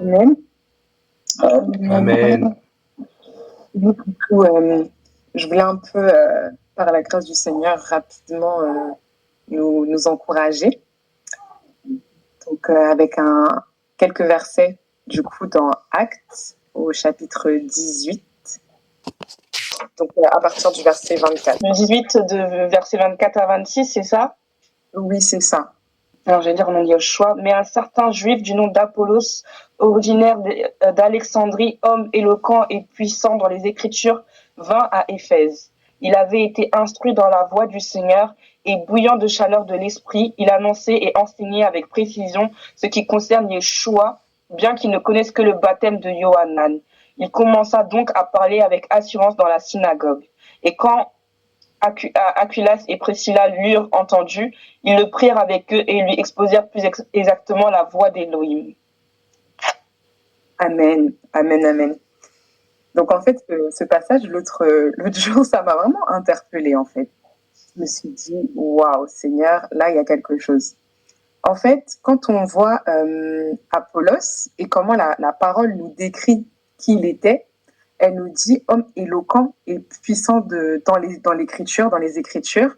Amen. Amen. Du coup, je voulais un peu, par la grâce du Seigneur, rapidement nous encourager. Donc, avec quelques versets, du coup, dans Actes, au chapitre 18. Donc, à partir du verset 24. Le 18 de verset 24 à 26, c'est ça? Oui, c'est ça. Alors, je vais dire au nom de Yoshua. Mais un certain juif du nom d'Apollos, originaire d'Alexandrie, homme éloquent et puissant dans les Écritures, vint à Éphèse. Il avait été instruit dans la voie du Seigneur et bouillant de chaleur de l'esprit, il annonçait et enseignait avec précision ce qui concerne Yeshua, bien qu'il ne connaisse que le baptême de Yohanan. Il commença donc à parler avec assurance dans la synagogue. Et quand Aquilas et Priscilla l'eurent entendu, ils le prirent avec eux et lui exposèrent plus exactement la voix d'Élohim. Amen, amen, amen. Donc en fait, ce passage, l'autre jour, ça m'a vraiment interpellée en fait. Je me suis dit, waouh, Seigneur, là, il y a quelque chose. En fait, quand on voit Apollos et comment la parole nous décrit qui il était, elle nous dit homme éloquent et puissant dans les Écritures,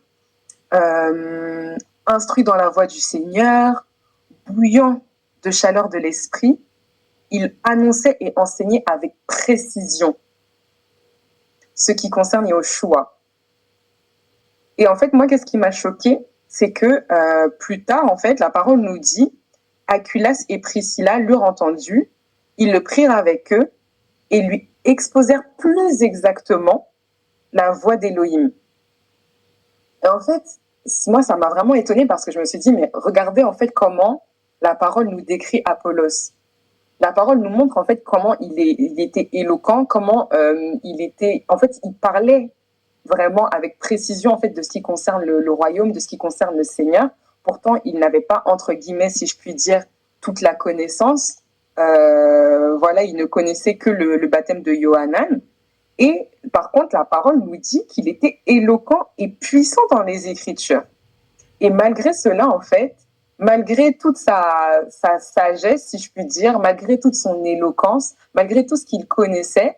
instruit dans la voie du Seigneur, bouillant de chaleur de l'esprit. Il annonçait et enseignait avec précision ce qui concerne Yoshua. Et en fait, moi, qu'est-ce qui m'a choquée, c'est que plus tard, en fait, la parole nous dit Aquilas et Priscilla l'eurent entendu, ils le prirent avec eux et lui exposèrent plus exactement la voix d'Élohim. Et en fait, moi, ça m'a vraiment étonnée parce que je me suis dit, mais regardez en fait comment la parole nous décrit Apollos. La parole nous montre en fait comment il était éloquent, comment il parlait vraiment avec précision en fait de ce qui concerne le royaume, de ce qui concerne le Seigneur. Pourtant, il n'avait pas, entre guillemets, si je puis dire, toute la connaissance. Il ne connaissait que le baptême de Yohanan. Et par contre, la parole nous dit qu'il était éloquent et puissant dans les Écritures. Et malgré cela, en fait, malgré toute sa sagesse, si je puis dire, malgré toute son éloquence, malgré tout ce qu'il connaissait,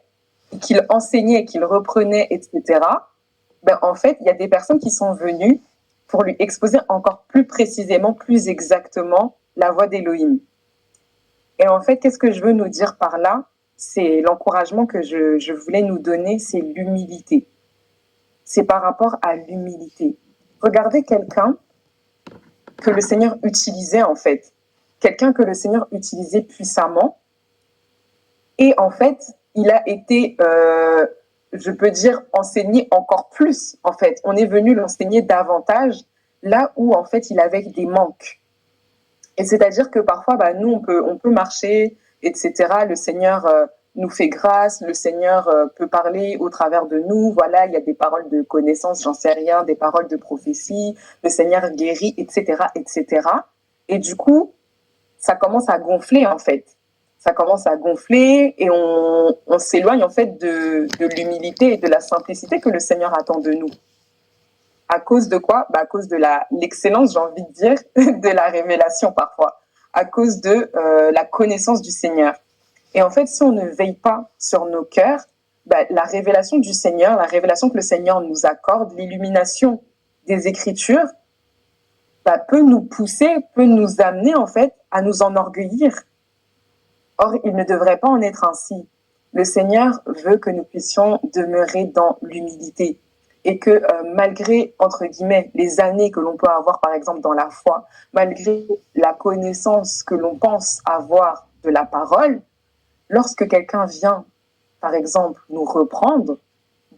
qu'il enseignait, qu'il reprenait, etc., en fait, il y a des personnes qui sont venues pour lui exposer encore plus précisément, plus exactement la voix d'Élohim. Et en fait, qu'est-ce que je veux nous dire par là? C'est l'encouragement que je voulais nous donner, c'est l'humilité. C'est par rapport à l'humilité. Regardez quelqu'un que le Seigneur utilisait en fait. Quelqu'un que le Seigneur utilisait puissamment. Et en fait, il a été, je peux dire, enseigné encore plus en fait. On est venu l'enseigner davantage là où en fait il avait des manques. Et c'est-à-dire que parfois, nous, on peut marcher, etc. Le Seigneur nous fait grâce, le Seigneur peut parler au travers de nous. Voilà, il y a des paroles de connaissance, j'en sais rien, des paroles de prophétie, le Seigneur guérit, etc., etc. Et du coup, ça commence à gonfler, en fait. Ça commence à gonfler et on s'éloigne, en fait, de l'humilité et de la simplicité que le Seigneur attend de nous. À cause de quoi? À cause de l'excellence, j'ai envie de dire, de la révélation parfois. À cause de la connaissance du Seigneur. Et en fait, si on ne veille pas sur nos cœurs, la révélation du Seigneur, la révélation que le Seigneur nous accorde, l'illumination des Écritures, peut nous pousser, peut nous amener en fait à nous enorgueillir. Or, il ne devrait pas en être ainsi. Le Seigneur veut que nous puissions demeurer dans l'humilité. Et que malgré, entre guillemets, les années que l'on peut avoir, par exemple, dans la foi, malgré la connaissance que l'on pense avoir de la parole, lorsque quelqu'un vient, par exemple, nous reprendre,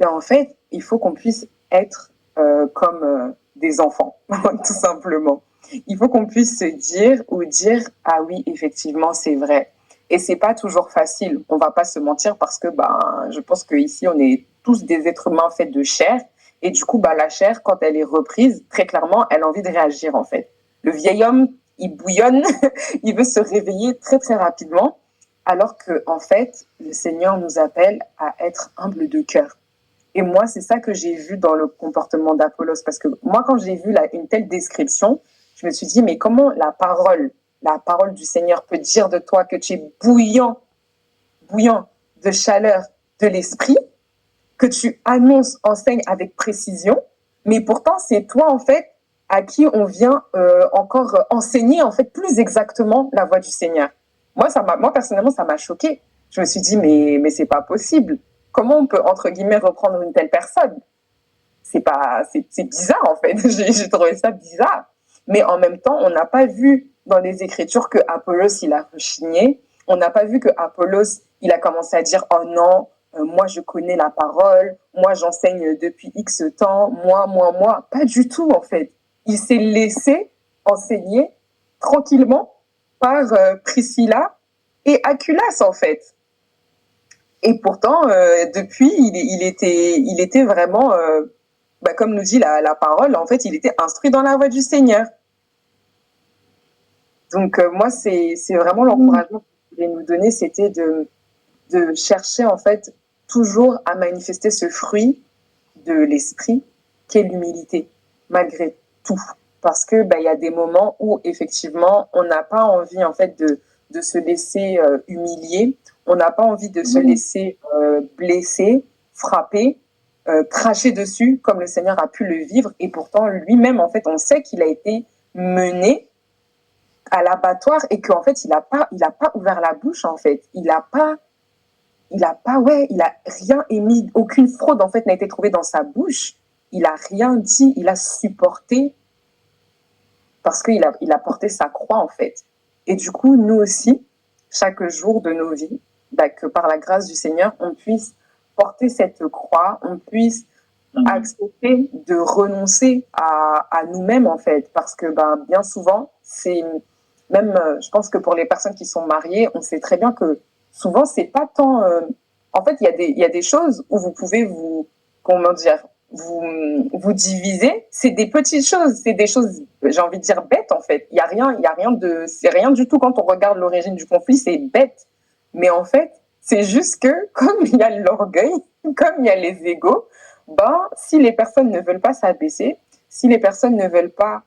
en fait, il faut qu'on puisse être comme des enfants, tout simplement. Il faut qu'on puisse se dire ah oui, effectivement, c'est vrai. Et c'est pas toujours facile, on va pas se mentir parce que je pense qu'ici, on est tous des êtres humains faits de chair. Et du coup, la chair, quand elle est reprise, très clairement, elle a envie de réagir, en fait. Le vieil homme, il bouillonne, il veut se réveiller très, très rapidement. alors que en fait, le Seigneur nous appelle à être humble de cœur. Et moi, c'est ça que j'ai vu dans le comportement d'Apollos, parce que moi, quand j'ai vu une telle description, je me suis dit, mais comment la parole du Seigneur peut dire de toi que tu es bouillant de chaleur de l'esprit, que tu annonces, enseignes avec précision, mais pourtant c'est toi en fait à qui on vient encore enseigner en fait plus exactement la voix du Seigneur. Moi personnellement ça m'a choquée. Je me suis dit mais c'est pas possible. Comment on peut entre guillemets reprendre une telle personne? C'est bizarre en fait. J'ai trouvé ça bizarre. Mais en même temps, on n'a pas vu dans les Écritures que Apollos il a rechigné. On n'a pas vu que Apollos il a commencé à dire oh non, moi je connais la parole, moi j'enseigne depuis X temps, moi. Pas du tout en fait. Il s'est laissé enseigner tranquillement par Priscilla et Aculas en fait. Et pourtant, depuis, il était vraiment, comme nous dit la parole, en fait, il était instruit dans la voie du Seigneur. Donc moi, c'est vraiment l'encouragement qu'il voulait nous donner, c'était de chercher en fait toujours à manifester ce fruit de l'esprit qu'est l'humilité, malgré tout. Parce que il y a des moments où effectivement on n'a pas envie en fait de se laisser humilier, on n'a pas envie de se laisser blesser, frapper, cracher dessus comme le Seigneur a pu le vivre, et pourtant lui-même en fait on sait qu'il a été mené à l'abattoir et qu'en fait il a pas ouvert la bouche en fait, il a rien émis, aucune fraude en fait n'a été trouvée dans sa bouche, il a rien dit, il a supporté parce qu'il a porté sa croix en fait. Et du coup nous aussi chaque jour de nos vies, que par la grâce du Seigneur on puisse porter cette croix, on puisse accepter de renoncer à nous-mêmes en fait, parce que bien souvent c'est même je pense que pour les personnes qui sont mariées, on sait très bien que souvent c'est pas tant en fait il y a des choses où vous pouvez vous diviser, c'est des petites choses, c'est des choses j'ai envie de dire bêtes en fait, il y a rien de c'est rien du tout quand on regarde l'origine du conflit, c'est bête, mais en fait c'est juste que comme il y a l'orgueil, comme il y a les égos, si les personnes ne veulent pas s'abaisser, si les personnes ne veulent pas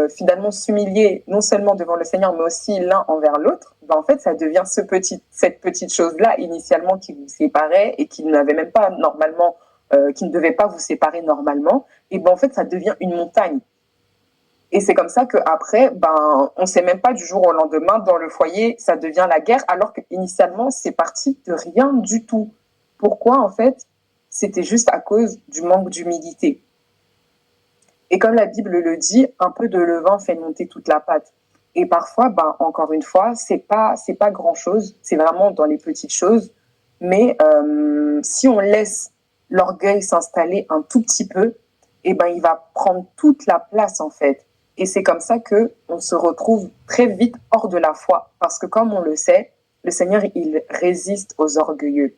finalement s'humilier non seulement devant le Seigneur mais aussi l'un envers l'autre, en fait ça devient cette petite chose-là initialement qui vous séparait et qui n'avait même pas normalement, qui ne devait pas vous séparer normalement, et en fait ça devient une montagne. Et c'est comme ça qu'après, on ne sait même pas du jour au lendemain, dans le foyer, ça devient la guerre, alors qu'initialement, c'est parti de rien du tout. Pourquoi, en fait? C'était juste à cause du manque d'humilité. Et comme la Bible le dit, un peu de levain fait monter toute la pâte. Et parfois, encore une fois, c'est pas grand-chose, c'est vraiment dans les petites choses. Mais si on laisse l'orgueil s'installer un tout petit peu, il va prendre toute la place, en fait. Et c'est comme ça qu'on se retrouve très vite hors de la foi. Parce que comme on le sait, le Seigneur, il résiste aux orgueilleux.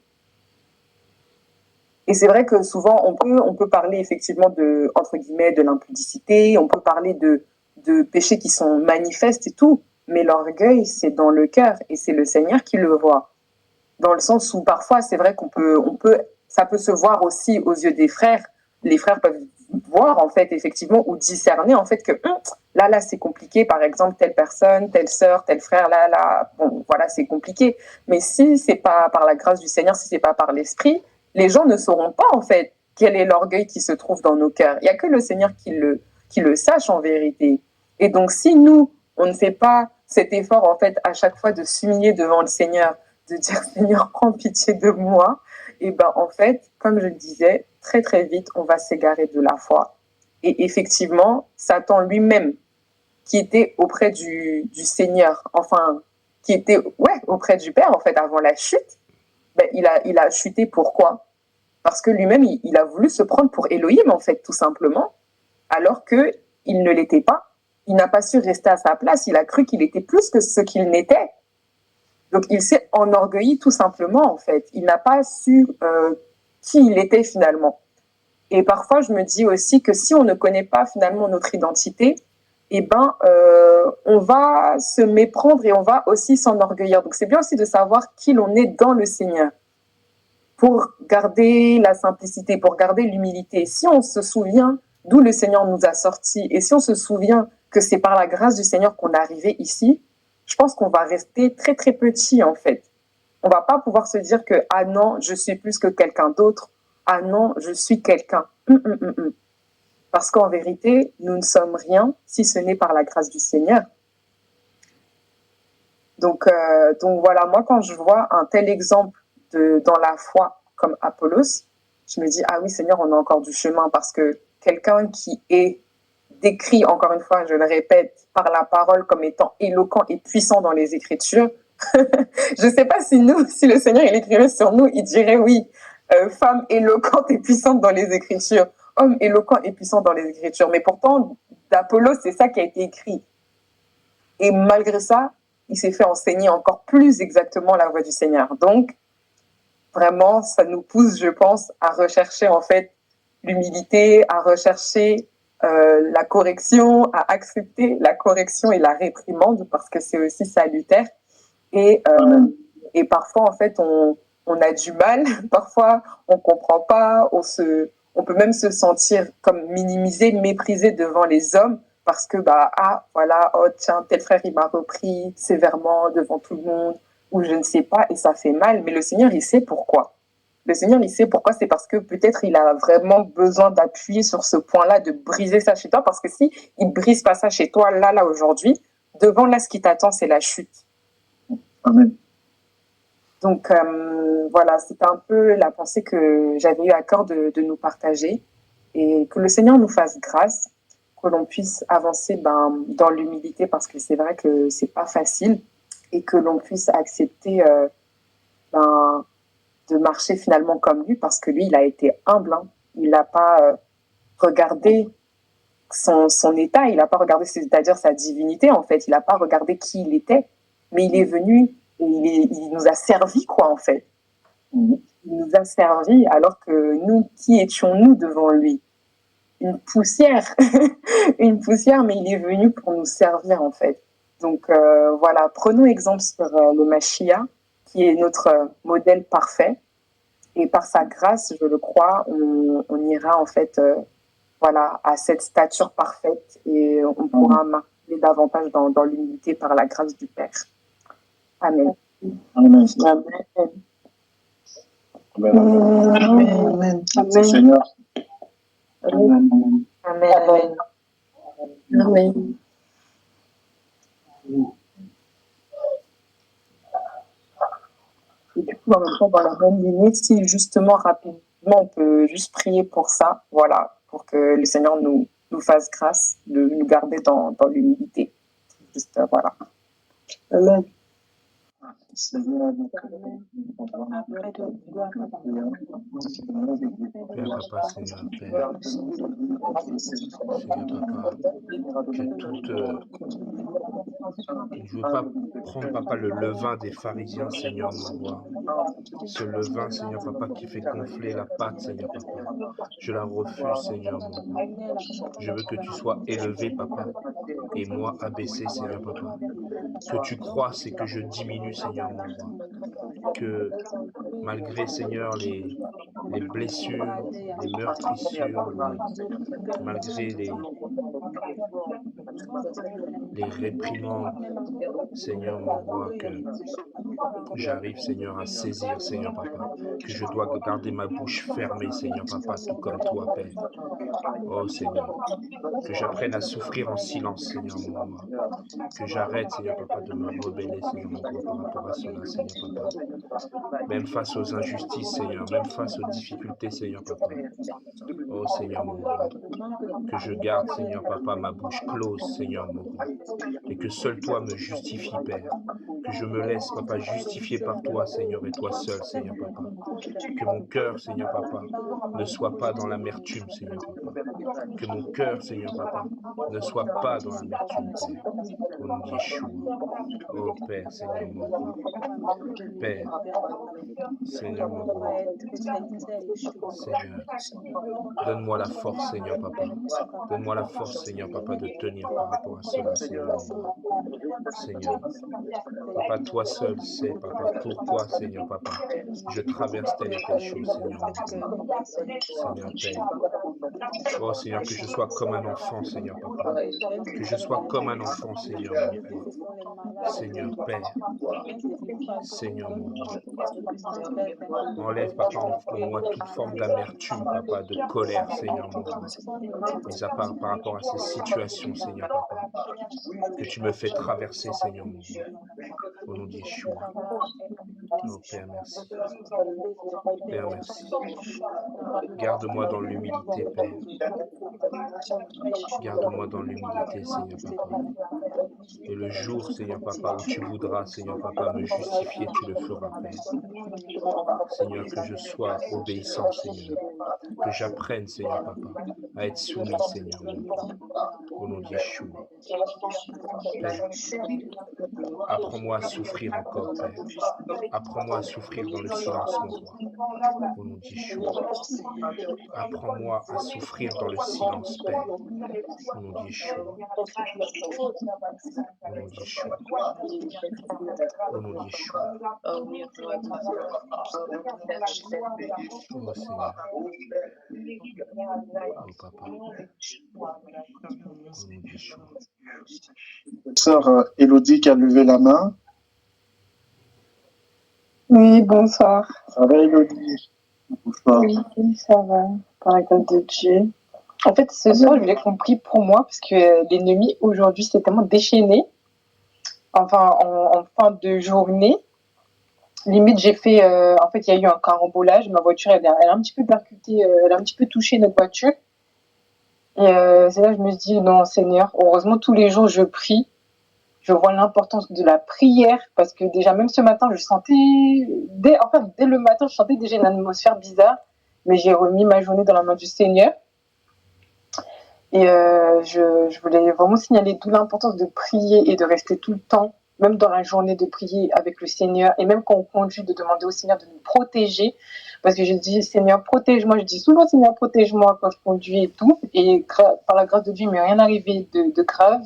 Et c'est vrai que souvent, on peut parler effectivement entre guillemets, de l'impudicité, on peut parler de péchés qui sont manifestes et tout, mais l'orgueil, c'est dans le cœur et c'est le Seigneur qui le voit. Dans le sens où parfois, c'est vrai ça peut se voir aussi aux yeux des frères. Les frères peuvent voir en fait effectivement ou discerner en fait que là c'est compliqué, par exemple telle personne, telle sœur, tel frère, voilà c'est compliqué. Mais si c'est pas par la grâce du Seigneur, si c'est pas par l'Esprit, les gens ne sauront pas en fait quel est l'orgueil qui se trouve dans nos cœurs. Il y a que le Seigneur qui le sache en vérité. Et donc si nous on ne fait pas cet effort en fait à chaque fois de s'humilier devant le Seigneur, de dire Seigneur prends pitié de moi, et en fait comme je le disais, très très vite on va s'égarer de la foi. Et effectivement Satan lui-même qui était auprès du Seigneur, enfin qui était auprès du Père en fait avant la chute, il a chuté. Pourquoi? Parce que lui-même il a voulu se prendre pour Elohim en fait tout simplement, alors que il ne l'était pas. Il n'a pas su rester à sa place, il a cru qu'il était plus que ce qu'il n'était. Donc il s'est enorgueilli tout simplement en fait. Il n'a pas su qui il était finalement. Et parfois je me dis aussi que si on ne connaît pas finalement notre identité, eh ben, on va se méprendre et on va aussi s'enorgueillir. Donc, c'est bien aussi de savoir qui l'on est dans le Seigneur pour garder la simplicité, pour garder l'humilité. Si on se souvient d'où le Seigneur nous a sortis et si on se souvient que c'est par la grâce du Seigneur qu'on est arrivé ici, je pense qu'on va rester très, très petit, en fait. On va pas pouvoir se dire que, ah non, je suis plus que quelqu'un d'autre. Ah non, je suis quelqu'un. Parce qu'en vérité, nous ne sommes rien si ce n'est par la grâce du Seigneur. Donc voilà, moi, quand je vois un tel exemple dans la foi comme Apollos, je me dis, ah oui, Seigneur, on a encore du chemin parce que quelqu'un qui est décrit, encore une fois, je le répète, par la parole comme étant éloquent et puissant dans les Écritures, je ne sais pas si le Seigneur, il écrivait sur nous, il dirait oui, femme éloquente et puissante dans les Écritures, homme éloquent et puissant dans les Écritures. Mais pourtant, d'Apollos, c'est ça qui a été écrit. Et malgré ça, il s'est fait enseigner encore plus exactement la voie du Seigneur. Donc, vraiment, ça nous pousse, je pense, à rechercher en fait l'humilité, à rechercher la correction, à accepter la correction et la réprimande parce que c'est aussi salutaire. Et parfois, en fait, on a du mal, parfois on comprend pas, on peut même se sentir comme minimisé, méprisé devant les hommes parce que, voilà, oh tiens, tel frère, il m'a repris sévèrement devant tout le monde, ou je ne sais pas, et ça fait mal. Mais le Seigneur, il sait pourquoi. Le Seigneur, il sait pourquoi. C'est parce que peut-être il a vraiment besoin d'appuyer sur ce point-là, de briser ça chez toi, parce que si il brise pas ça chez toi, là, aujourd'hui, devant là, ce qui t'attend, c'est la chute. Amen. Donc, voilà, c'est un peu la pensée que j'avais eu à cœur de nous partager et que le Seigneur nous fasse grâce, que l'on puisse avancer dans l'humilité parce que c'est vrai que c'est pas facile et que l'on puisse accepter de marcher finalement comme lui parce que lui, il a été humble. Hein. Il n'a pas regardé son état, il n'a pas regardé, c'est-à-dire sa divinité en fait, il n'a pas regardé qui il était, mais il est venu et il nous a servi quoi en fait. Il nous a servi alors que nous, qui étions-nous devant lui? Une poussière, une poussière, mais il est venu pour nous servir en fait. Donc voilà, prenons exemple sur le Mashiach, qui est notre modèle parfait. Et par sa grâce, je le crois, on ira en fait voilà, à cette stature parfaite et on pourra marcher davantage dans l'humilité par la grâce du Père. Amen. Amen. Amen. Amen. Seigneur. Amen. Amen. Amen. Et du coup, en même temps, dans la même lignée, si justement, rapidement, on peut juste prier pour ça, voilà, pour que le Seigneur nous fasse grâce de nous garder dans l'humilité. Juste, voilà. Amen. Seigneur, Père, Papa, Seigneur, Père, Seigneur, Papa, que toute... Je ne veux pas prendre, Papa, le levain des pharisiens, Seigneur, mon roi. Ce levain, Seigneur, Papa, qui fait gonfler la pâte, Seigneur, Papa. Je la refuse, Seigneur, mon roi. Je veux que tu sois élevé, Papa, et moi abaissé, Seigneur, Papa. Que tu croisses et que je diminue, Seigneur, mon roi. Que malgré, Seigneur, les blessures, les meurtrissures, malgré les réprimandes, Seigneur, mon roi, que j'arrive, Seigneur, à saisir, Seigneur, Papa, que je dois garder ma bouche fermée, Seigneur, Papa, tout comme toi, Père. Oh, Seigneur, que j'apprenne à souffrir en silence, Seigneur, mon roi. Que j'arrête, Seigneur, Papa, de me rebeller, Seigneur, mon roi, par rapport à cela, Seigneur, Papa. Même face aux injustices, Seigneur, même face aux difficultés, Seigneur, Papa. Oh, Seigneur, mon roi, que je garde, Seigneur, Papa, ma bouche close, Seigneur, mon roi, et que seul toi me justifie, Père. Que je me laisse, Papa, justifier par toi, Seigneur, et toi seul, Seigneur, Papa. Que mon cœur, Seigneur, Papa, ne soit pas dans l'amertume, Seigneur, Papa. Que mon cœur, Seigneur, Papa, ne soit pas dans l'amertume, Père. Au nom de Yeshua. roi. Oh Père, Seigneur mon roi. Père, Seigneur mon roi. Seigneur, donne-moi la force, Seigneur Papa. Donne-moi la force, Seigneur Papa, de tenir par rapport à cela, Seigneur mon roi. Seigneur, Papa, toi seul sais, Papa, pourquoi, Seigneur Papa, je traverse telle et telle chose, Seigneur mon roi. Seigneur Père. Oh Seigneur, que je sois comme un enfant, Seigneur Papa. Que je sois comme un enfant, Seigneur mon roi. Seigneur Père. Seigneur mon roi. Enlève, Papa, en moi toute forme d'amertume, Papa, de colère, Seigneur mon roi. Mis à part par rapport à ces situations, Seigneur Papa, que tu me fais traverser, Seigneur mon roi. Au nom d'Yeshua. Oh Père, merci. Père, merci. Garde-moi dans l'humilité, Père. Garde-moi dans l'humilité, Seigneur Papa. Et le jour, Seigneur Papa, où tu voudras, Seigneur Papa, me justifier, tu le feras, Père. Seigneur, que je sois obéissant, Seigneur. Que j'apprenne, Seigneur Papa, à être soumis, Seigneur mon roi. Au nom d'Yeshua. Père, apprends-moi à souffrir encore, Père. Apprends-moi à souffrir dans le silence, mon roi. Au nom d'Yeshua. Apprends-moi à souffrir dans le silence, Père. Au nom d'Yeshua. Au nom d'Yeshua. Au nom d'Yeshua. Oh Seigneur. Oh Papa. Au nom d'Yeshua. Sœur Élodie qui a levé la main. Oui, bonsoir. Ça va, Élodie? Bonsoir. Oui, ça va, par la grâce de Dieu. En fait, ce soir, je l'ai compris pour moi, parce que l'ennemi, aujourd'hui, s'est tellement déchaîné. Enfin, en fin de journée, limite, j'ai fait... en fait, il y a eu un carambolage. Ma voiture, elle a un petit peu percuté, elle a un petit peu touché notre voiture. Et c'est là que je me dis, non, Seigneur, heureusement, tous les jours, je prie. Je vois l'importance de la prière, parce que déjà, même ce matin, je sentais... Dès le matin, je sentais déjà une atmosphère bizarre. Mais j'ai remis ma journée dans la main du Seigneur. Et je voulais vraiment signaler toute l'importance de prier et de rester tout le temps, même dans la journée, de prier avec le Seigneur. Et même quand on conduit, de demander au Seigneur de nous protéger. Parce que je dis, Seigneur, protège-moi. Je dis souvent, Seigneur, protège-moi quand je conduis et tout. Et par la grâce de Dieu, il m'est rien arrivé de grave.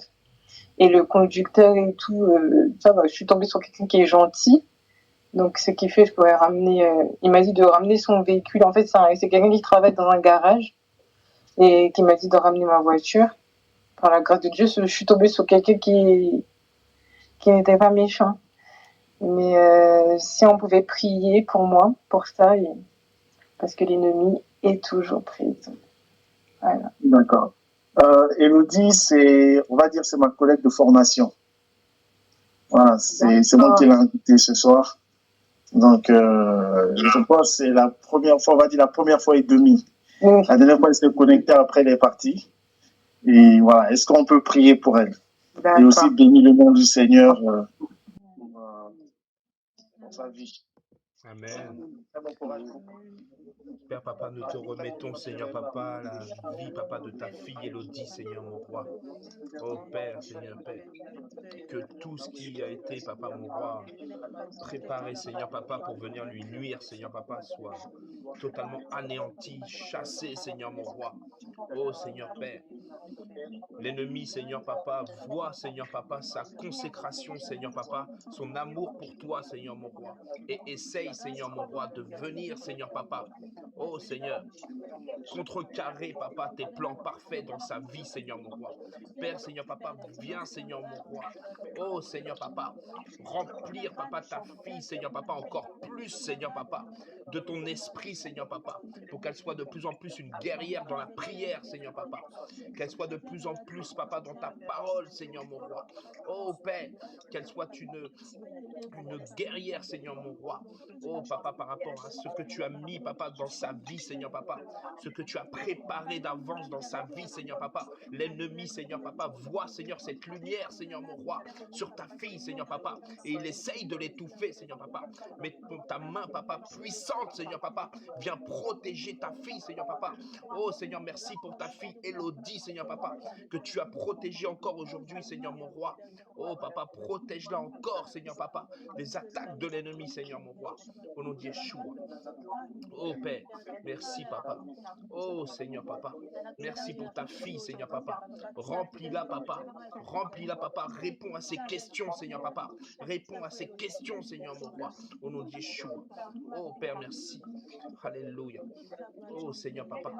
Et le conducteur et tout, ça va, je suis tombée sur quelqu'un qui est gentil. Donc, ce qui fait, je pourrais ramener... il m'a dit de ramener son véhicule. En fait, c'est quelqu'un qui travaille dans un garage et qui m'a dit de ramener ma voiture. Par la grâce de Dieu, je suis tombée sur quelqu'un qui n'était pas méchant. Mais si on pouvait prier pour moi, pour ça, parce que l'ennemi est toujours présent. Voilà. D'accord. Élodie, on va dire, c'est ma collègue de formation. Voilà, c'est moi qui l'ai invitée ce soir. Donc, je pense que c'est la première fois, on va dire la première fois et demie. Oui. La dernière fois, elle s'est connectée, après elle est partie. Et voilà, est-ce qu'on peut prier pour elle? Et aussi bénir le nom du Seigneur pour sa vie. Amen. Père Papa, nous te remettons, Seigneur Papa, la vie, Papa, de ta fille Élodie, Seigneur mon roi. Oh Père, Seigneur Père, que tout ce qui a été, Papa mon roi, préparé, Seigneur Papa, pour venir lui nuire, Seigneur Papa, soit totalement anéanti, chassé, Seigneur mon roi. Oh Seigneur Père, l'ennemi, Seigneur Papa, voit, Seigneur Papa, sa consécration, Seigneur Papa, son amour pour toi, Seigneur mon roi, et essaye, Seigneur mon roi, de venir, Seigneur Papa, oh Seigneur, contrecarrer, Papa, tes plans parfaits dans sa vie, Seigneur mon roi. Père, Seigneur Papa, viens, Seigneur mon roi. Oh Seigneur Papa, remplir, Papa, ta fille, Seigneur Papa, encore plus, Seigneur Papa, de ton esprit, Seigneur Papa, pour qu'elle soit de plus en plus une guerrière dans la prière, Seigneur Papa. Qu'elle soit de plus en plus, Papa, dans ta parole, Seigneur mon roi. Oh Père, qu'elle soit une guerrière, Seigneur mon roi, Oh, papa, par rapport à ce que tu as mis, papa, dans sa vie, Seigneur, papa. Ce que tu as préparé d'avance dans sa vie, Seigneur, papa. L'ennemi, Seigneur, papa, voit, Seigneur, cette lumière, Seigneur, mon roi, sur ta fille, Seigneur, papa. Et il essaye de l'étouffer, Seigneur, papa. Mais ta main, papa, puissante, Seigneur, papa, viens protéger ta fille, Seigneur, papa. Oh, Seigneur, merci pour ta fille Élodie, Seigneur, papa, que tu as protégée encore aujourd'hui, Seigneur, mon roi. Oh, papa, protège-la encore, Seigneur, papa, des attaques de l'ennemi, Seigneur, mon roi. Au nom de Yeshua. Oh Père, merci papa. Oh Seigneur papa, merci pour ta fille Seigneur papa. Remplis-la papa, remplis-la papa. Réponds à ses questions Seigneur papa. Réponds à ses questions Seigneur mon roi. Au nom de Yeshua. Oh Père, merci. Alléluia. Oh Seigneur papa.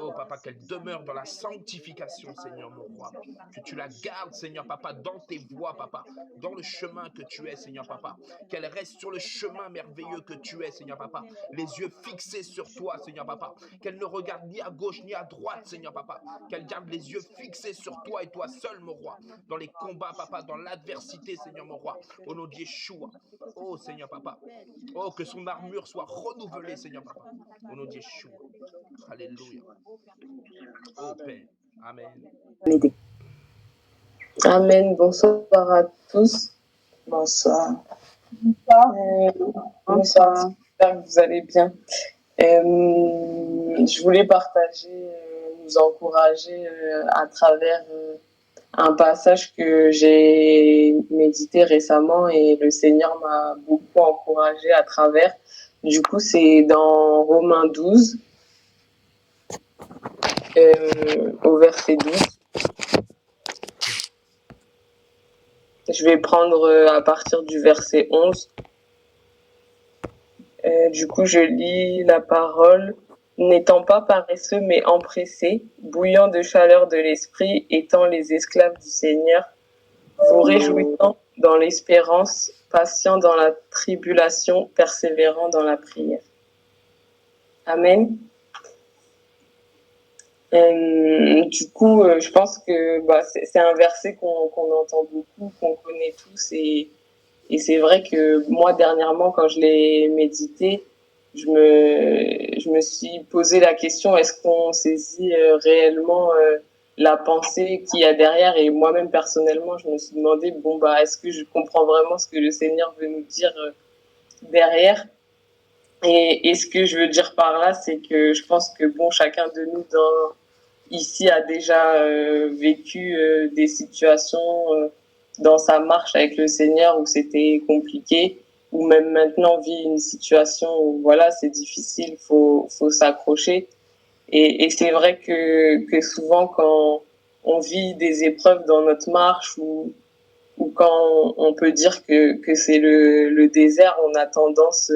Oh papa, qu'elle demeure dans la sanctification Seigneur mon roi. Que tu la gardes Seigneur papa dans tes voies papa. Dans le chemin que tu es Seigneur papa. Qu'elle reste sur le chemin merveilleux que tu es Seigneur papa. Les yeux fixés sur toi Seigneur papa. Qu'elle ne regarde ni à gauche ni à droite Seigneur papa. Qu'elle garde les yeux fixés sur toi et toi seul mon roi. Dans les combats papa, dans l'adversité Seigneur mon roi. Au nom de Yeshua. Oh Seigneur papa. Oh que son armure soit renouvelée Seigneur papa. Au nom de Yeshua. Alléluia. Oh Père. Amen. Amen. Bonsoir à tous. Bonsoir. Bonsoir. J'espère que vous allez bien. Je voulais partager, nous encourager à travers un passage que j'ai médité récemment et le Seigneur m'a beaucoup encouragé à travers. Du coup, c'est dans Romains 12, au verset 12. Je vais prendre à partir du verset 11. Du coup, je lis la parole. N'étant pas paresseux, mais empressés, bouillant de chaleur de l'esprit, étant les esclaves du Seigneur, vous réjouissant dans l'espérance, patient dans la tribulation, persévérant dans la prière. Amen. Du coup, je pense que c'est un verset qu'on entend beaucoup, qu'on connaît tous, et c'est vrai que moi, dernièrement, quand je l'ai médité, je me suis posé la question, est-ce qu'on saisit réellement la pensée qu'il y a derrière? Et moi-même, personnellement, je me suis demandé, est-ce que je comprends vraiment ce que le Seigneur veut nous dire derrière? Et ce que je veux dire par là, c'est que je pense que chacun de nous ici a déjà vécu des situations dans sa marche avec le Seigneur où c'était compliqué, ou même maintenant vit une situation où voilà, c'est difficile, faut s'accrocher. Et c'est vrai que souvent quand on vit des épreuves dans notre marche ou quand on peut dire que c'est le désert, on a tendance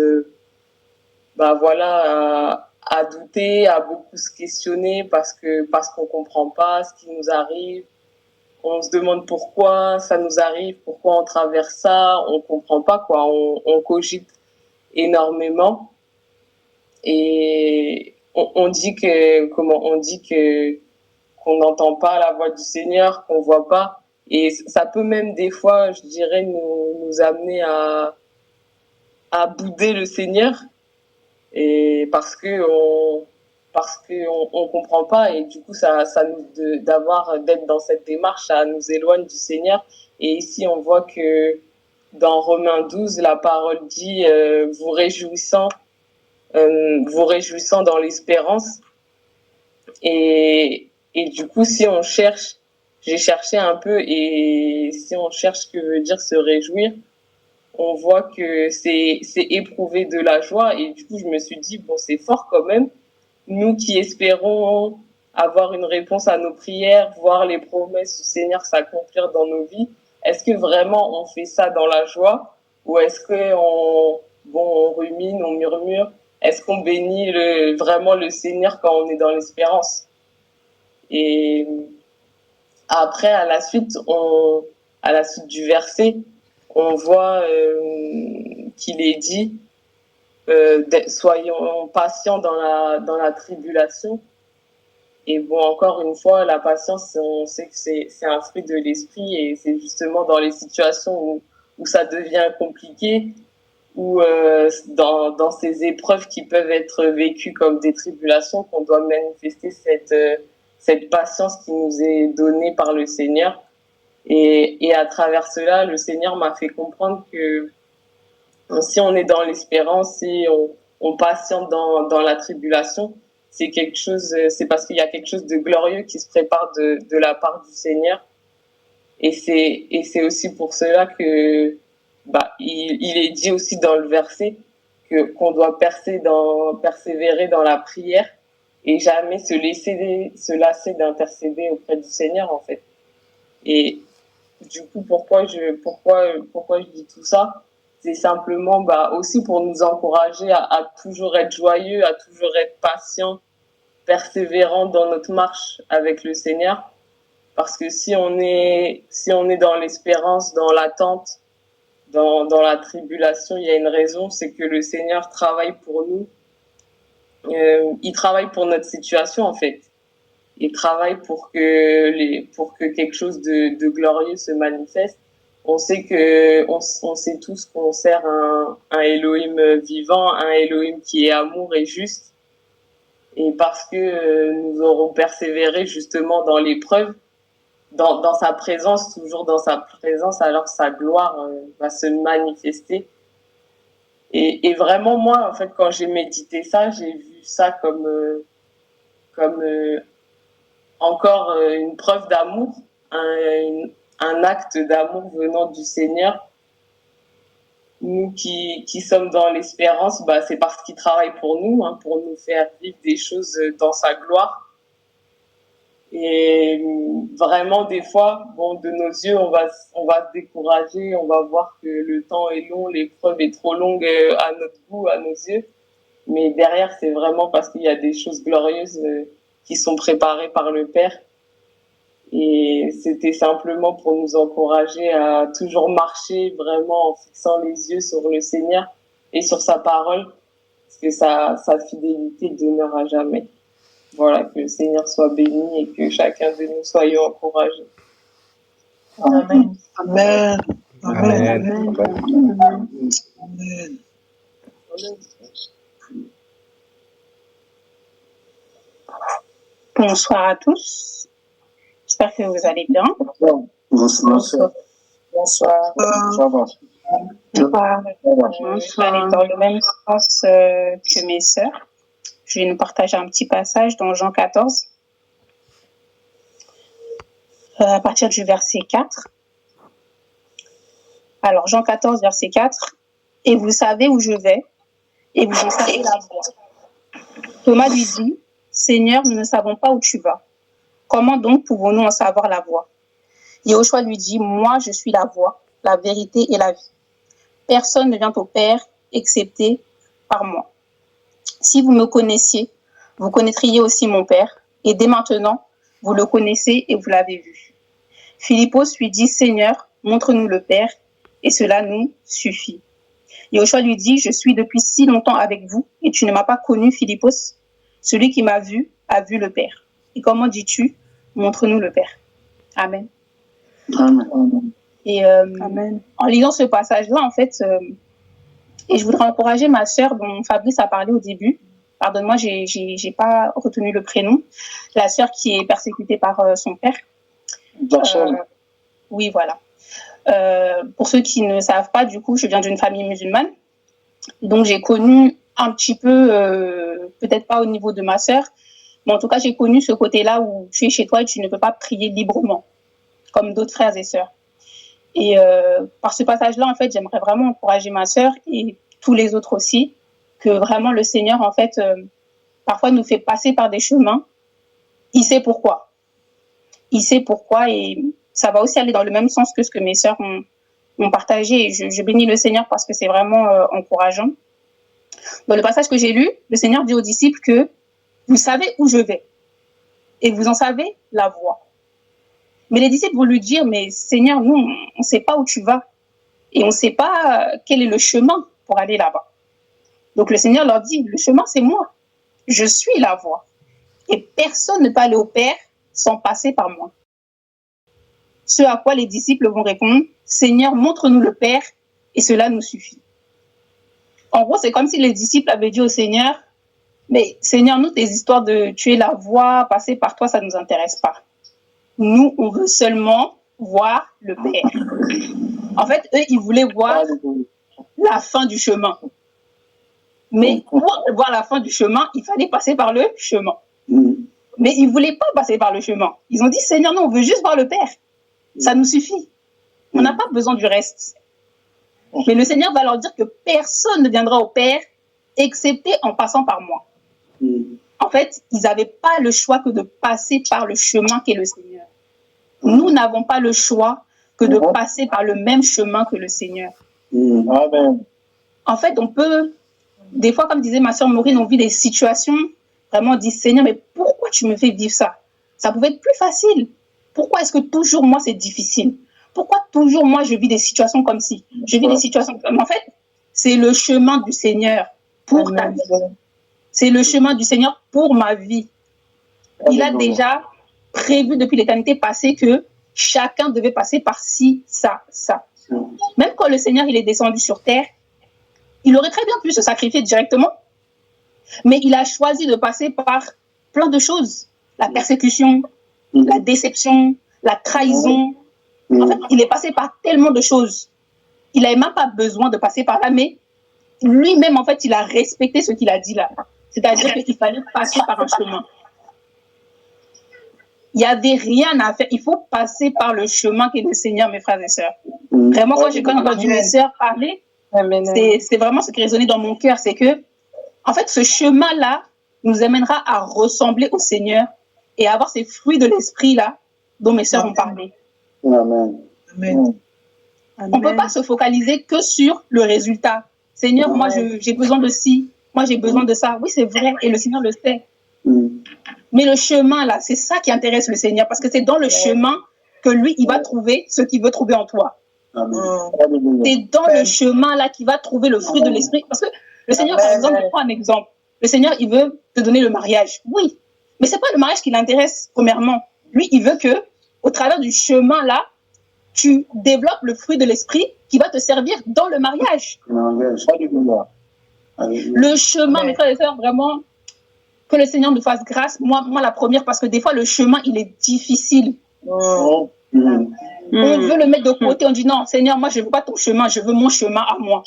à douter, à beaucoup se questionner parce qu'on comprend pas ce qui nous arrive. On se demande pourquoi ça nous arrive, pourquoi on traverse ça, on comprend pas quoi, on cogite énormément et on dit qu'on n'entend pas la voix du Seigneur, qu'on voit pas, et ça peut même des fois, je dirais, nous amener à bouder le Seigneur, et parce qu'on comprend pas, et du coup ça nous d'être dans cette démarche, ça nous éloigne du Seigneur. Et ici on voit que dans Romains 12 la parole dit vous réjouissant dans l'espérance, et du coup si on cherche, j'ai cherché un peu, et si on cherche ce que veut dire se réjouir, on voit que c'est éprouver de la joie. Et du coup, je me suis dit, c'est fort quand même. Nous qui espérons avoir une réponse à nos prières, voir les promesses du Seigneur s'accomplir dans nos vies, est-ce que vraiment on fait ça dans la joie? Ou est-ce qu'on rumine, on murmure? Est-ce qu'on bénit vraiment le Seigneur quand on est dans l'espérance? Et après, à la suite du verset, on voit qu'il est dit soyons patients dans la tribulation. Et encore une fois, la patience, on sait que c'est un fruit de l'esprit, et c'est justement dans les situations où ça devient compliqué, ou dans ces épreuves qui peuvent être vécues comme des tribulations, qu'on doit manifester cette patience qui nous est donnée par le Seigneur. Et à travers cela, le Seigneur m'a fait comprendre que si on est dans l'espérance, si on patiente dans la tribulation, c'est parce qu'il y a quelque chose de glorieux qui se prépare de la part du Seigneur. Et c'est aussi pour cela que il est dit aussi dans le verset qu'on doit persévérer dans la prière et jamais se lasser d'intercéder auprès du Seigneur, en fait. Et du coup, pourquoi je dis tout ça? C'est simplement aussi pour nous encourager à toujours être joyeux, à toujours être patient, persévérant dans notre marche avec le Seigneur. Parce que si on est dans l'espérance, dans l'attente, dans la tribulation, il y a une raison, c'est que le Seigneur travaille pour nous. Il travaille pour notre situation, en fait. Il travaille pour que quelque chose de glorieux se manifeste. On sait tous qu'on sert un Elohim vivant, un Elohim qui est amour et juste. Et parce que nous aurons persévéré justement dans l'épreuve, dans sa présence, toujours dans sa présence, alors sa gloire va se manifester. Et vraiment, moi, en fait, quand j'ai médité ça, j'ai vu ça comme encore une preuve d'amour, un acte d'amour venant du Seigneur. Nous qui sommes dans l'espérance, c'est parce qu'il travaille pour nous faire vivre des choses dans sa gloire. Et vraiment, des fois, de nos yeux, on va se décourager, on va voir que le temps est long, l'épreuve est trop longue à notre goût, à nos yeux. Mais derrière, c'est vraiment parce qu'il y a des choses glorieuses qui sont préparées par le Père. Et c'était simplement pour nous encourager à toujours marcher vraiment en fixant les yeux sur le Seigneur et sur sa parole, parce que sa fidélité demeure à jamais. Voilà, que le Seigneur soit béni et que chacun de nous soyons encouragés. Amen. Amen. Amen. Amen. Bonsoir à tous. J'espère que vous allez bien. Bonsoir. Bonsoir. Ça va. Je vais aller dans le même sens que mes sœurs. Je vais nous partager un petit passage dans Jean 14, à partir du verset 4. Alors, Jean 14, verset 4. « Et vous savez où je vais, et vous en savez la voie. » Thomas lui dit, « Seigneur, nous ne savons pas où tu vas. Comment donc pouvons-nous en savoir la voie ?» Yahushua lui dit, « Moi, je suis la voie, la vérité et la vie. Personne ne vient au Père excepté par moi. Si vous me connaissiez, vous connaîtriez aussi mon Père, et dès maintenant, vous le connaissez et vous l'avez vu. » Philippos lui dit, « Seigneur, montre-nous le Père, et cela nous suffit. » Yahushua lui dit, « Je suis depuis si longtemps avec vous, et tu ne m'as pas connu, Philippos. Celui qui m'a vu a vu le Père. Et comment dis-tu, montre-nous le Père. » Amen. Amen. Et Amen. en lisant ce passage-là, en fait, et je voudrais encourager ma sœur dont Fabrice a parlé au début. Pardonne-moi, j'ai pas retenu le prénom. La sœur qui est persécutée par son père. Oui, voilà. Pour ceux qui ne savent pas, du coup, je viens d'une famille musulmane. Donc, j'ai connu un petit peu, peut-être pas au niveau de ma sœur, mais en tout cas, j'ai connu ce côté-là où tu es chez toi et tu ne peux pas prier librement, comme d'autres frères et sœurs. Et par ce passage-là, en fait, j'aimerais vraiment encourager ma sœur et tous les autres aussi, que vraiment le Seigneur, en fait, parfois nous fait passer par des chemins. Il sait pourquoi. Il sait pourquoi et ça va aussi aller dans le même sens que ce que mes sœurs ont partagé. Et je bénis le Seigneur parce que c'est vraiment encourageant. Dans le passage que j'ai lu, le Seigneur dit aux disciples que vous savez où je vais et vous en savez la voie. Mais les disciples vont lui dire, mais Seigneur, nous, on ne sait pas où tu vas et on ne sait pas quel est le chemin pour aller là-bas. Donc le Seigneur leur dit, le chemin, c'est moi. Je suis la voie. Et personne ne peut aller au Père sans passer par moi. Ce à quoi les disciples vont répondre, Seigneur, montre-nous le Père et cela nous suffit. En gros, c'est comme si les disciples avaient dit au Seigneur, mais Seigneur, nous, tes histoires de tuer la voie, passer par toi, ça ne nous intéresse pas. Nous, on veut seulement voir le Père. En fait, eux, ils voulaient voir la fin du chemin. Mais pour voir la fin du chemin, il fallait passer par le chemin. Mais ils ne voulaient pas passer par le chemin. Ils ont dit, Seigneur, non, on veut juste voir le Père. Ça nous suffit. On n'a pas besoin du reste. Mais le Seigneur va leur dire que personne ne viendra au Père, excepté en passant par moi. En fait, ils n'avaient pas le choix que de passer par le chemin qu'est le Seigneur. Nous n'avons pas le choix que de passer par le même chemin que le Seigneur. Amen. En fait, on peut, des fois, comme disait ma sœur Maureen, on vit des situations, vraiment on dit, Seigneur, mais pourquoi tu me fais vivre ça? Ça pouvait être plus facile. Pourquoi est-ce que toujours moi, c'est difficile? Pourquoi toujours moi, je vis des situations comme ci? Je vis des situations comme... En fait, c'est le chemin du Seigneur pour ta vie. C'est le chemin du Seigneur pour ma vie. Il a déjà prévu depuis l'éternité passée que chacun devait passer par ci, ça, ça. Même quand le Seigneur il est descendu sur terre, il aurait très bien pu se sacrifier directement, mais il a choisi de passer par plein de choses. La persécution, la déception, la trahison. En fait, il est passé par tellement de choses. Il n'avait même pas besoin de passer par là, mais lui-même, en fait, il a respecté ce qu'il a dit là. C'est-à-dire qu'il fallait passer par un chemin. Il n'y avait rien à faire. Il faut passer par le chemin qu'est le Seigneur, mes frères et sœurs. Vraiment, quand j'ai entendu mes sœurs parler, c'est vraiment ce qui résonnait dans mon cœur. C'est que, en fait, ce chemin-là nous amènera à ressembler au Seigneur et à avoir ces fruits de l'esprit-là dont mes sœurs ont parlé. Amen. Amen. On ne peut pas se focaliser que sur le résultat. Seigneur, moi, j'ai besoin de ci. Moi, j'ai besoin de ça. Oui, c'est vrai. Et le Seigneur le sait. Mais le chemin, là, c'est ça qui intéresse le Seigneur. Parce que c'est dans le chemin que lui, il va trouver ce qu'il veut trouver en toi. C'est dans le chemin, là, qu'il va trouver le fruit de l'esprit. Parce que le Seigneur, par exemple, je prends un exemple. Le Seigneur, il veut te donner le mariage. Oui. Mais ce n'est pas le mariage qui l'intéresse, premièrement. Lui, il veut que, au travers du chemin, là, tu développes le fruit de l'esprit qui va te servir dans le mariage. Le chemin, mes frères et sœurs, vraiment, que le Seigneur nous fasse grâce. Moi, la première, parce que des fois, le chemin, il est difficile. On veut le mettre de côté. On dit non, Seigneur, moi, je ne veux pas ton chemin, je veux mon chemin à moi.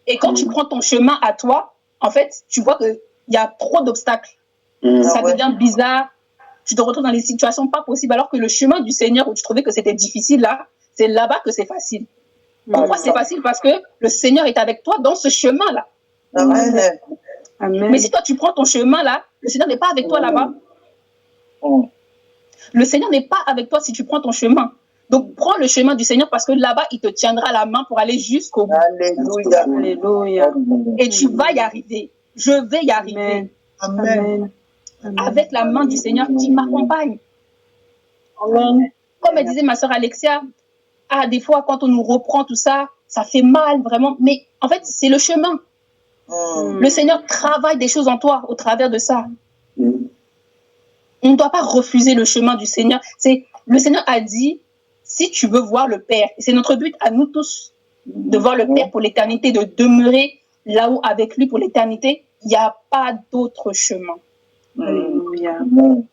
Et quand tu prends ton chemin à toi, en fait, tu vois qu'il y a trop d'obstacles. Ça devient bizarre. Tu te retrouves dans des situations pas possibles, alors que le chemin du Seigneur, où tu trouvais que c'était difficile, là, c'est là-bas que c'est facile. Pourquoi c'est facile? Parce que le Seigneur est avec toi dans ce chemin-là. Amen. Mais si toi, tu prends ton chemin-là, le Seigneur n'est pas avec toi là-bas. Le Seigneur n'est pas avec toi si tu prends ton chemin. Donc, prends le chemin du Seigneur parce que là-bas, il te tiendra la main pour aller jusqu'au bout. Alléluia. Alléluia. Et tu vas y arriver. Je vais y arriver. Amen. Avec la main du Seigneur qui m'accompagne. Amen. Comme elle disait ma sœur Alexia, des fois, quand on nous reprend tout ça, ça fait mal, vraiment. Mais en fait, c'est le chemin. Le Seigneur travaille des choses en toi au travers de ça. On ne doit pas refuser le chemin du Seigneur. Le Seigneur a dit, si tu veux voir le Père, et c'est notre but à nous tous, de voir le Père pour l'éternité, de demeurer là-haut avec lui pour l'éternité, il n'y a pas d'autre chemin. Alléluia.